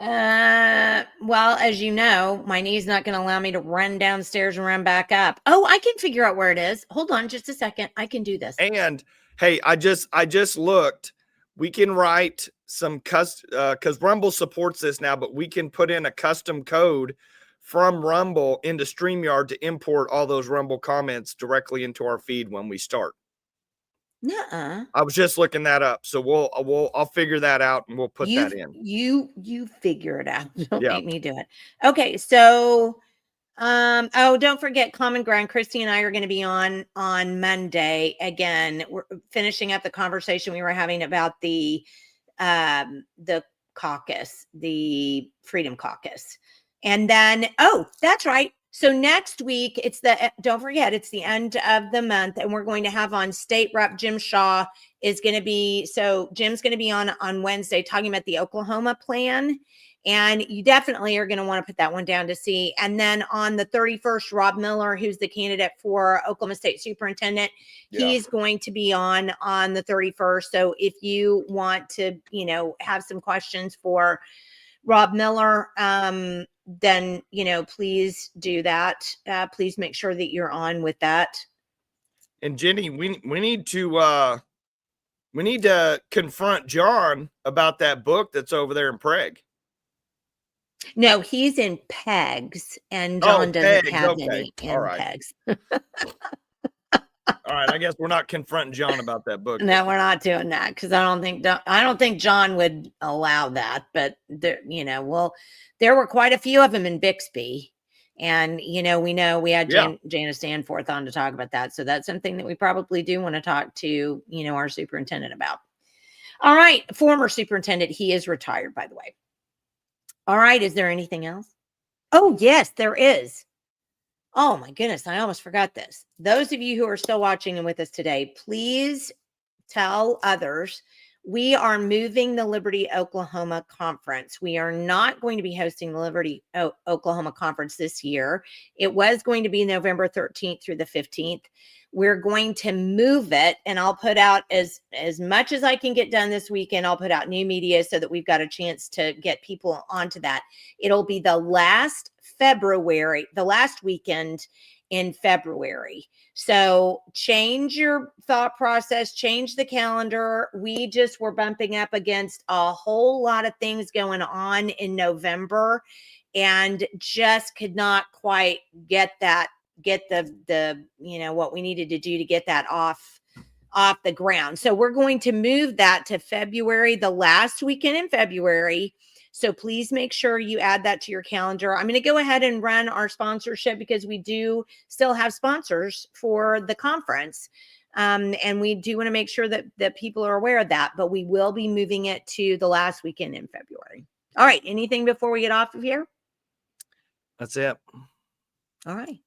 Well, as you know, my knee's not going to allow me to run downstairs and run back up. Oh, I can figure out where it is. Hold on just a second. I can do this. And hey, I just looked. We can write some because Rumble supports this now, but we can put in a custom code from Rumble into StreamYard to import all those Rumble comments directly into our feed when we start. Nuh-uh. I was just looking that up, so I'll figure that out and we'll put that in. You figure it out. Don't make me do it. Okay, so don't forget Common Ground. Christy and I are going to be on Monday again. We're finishing up the conversation we were having about the caucus, the Freedom Caucus, and then that's right. So next week, don't forget, it's the end of the month, and we're going to have on State Rep Jim Shaw is going to be, so Jim's going to be on Wednesday talking about the Oklahoma plan, and you definitely are going to want to put that one down to see. And then on the 31st, Rob Miller, who's the candidate for Oklahoma State Superintendent, he's going to be on the 31st. So if you want to, have some questions for Rob Miller, then, please do that. Please make sure that you're on with that. And Jenny, we need to confront John about that book that's over there in Prague. No, he's in Pegs, and John doesn't have any in Pegs. All right, I guess we're not confronting John about that book. No, we're not doing that, because I don't think John would allow that. But there were quite a few of them in Bixby, and we had Janice Danforth on to talk about that. So that's something that we probably do want to talk to our superintendent about. All right, former superintendent, he is retired, by the way. All right, is there anything else? Oh yes, there is. Oh my goodness, I almost forgot this. Those of you who are still watching and with us today, please tell others we are moving the Liberty Oklahoma Conference. We are not going to be hosting the Liberty Oklahoma Conference this year. It was going to be November 13th through the 15th. We're going to move it, and I'll put out as much as I can get done this weekend. I'll put out new media so that we've got a chance to get people onto that. It'll be the last weekend in February. So change your thought process, change the calendar. We just were bumping up against a whole lot of things going on in November and just could not quite get the what we needed to do to get that off the ground. So we're going to move that to February, the last weekend in February. So please make sure you add that to your calendar. I'm going to go ahead and run our sponsorship because we do still have sponsors for the conference. And we do want to make sure that people are aware of that, but we will be moving it to the last weekend in February. All right. Anything before we get off of here? That's it. All right.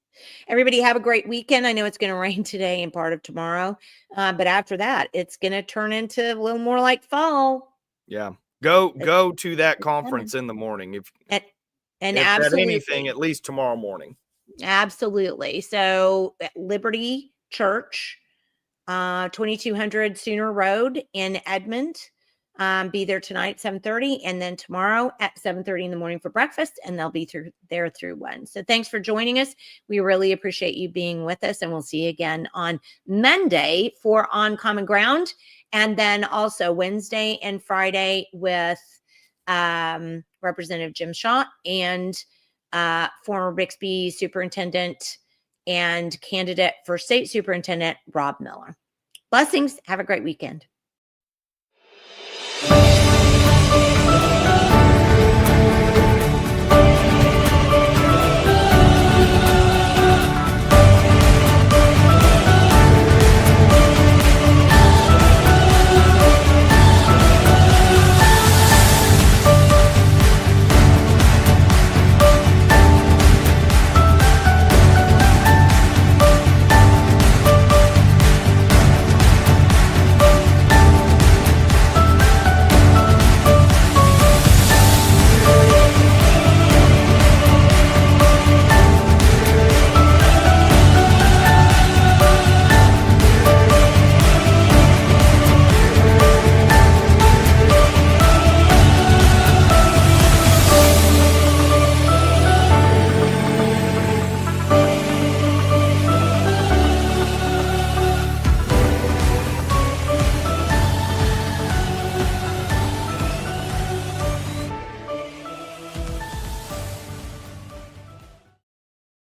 Everybody have a great weekend. I know it's going to rain today and part of tomorrow. But after that, it's going to turn into a little more like fall. Yeah. Go to that conference in the morning. If absolutely anything, at least tomorrow morning. Absolutely. So Liberty Church, 2200 Sooner Road in Edmond. Be there tonight at 7:30, and then tomorrow at 7:30 in the morning for breakfast, and they'll be there through 1. So thanks for joining us. We really appreciate you being with us, and we'll see you again on Monday for On Common Ground, and then also Wednesday and Friday with Representative Jim Shaw and former Bixby Superintendent and candidate for State Superintendent Rob Miller. Blessings. Have a great weekend.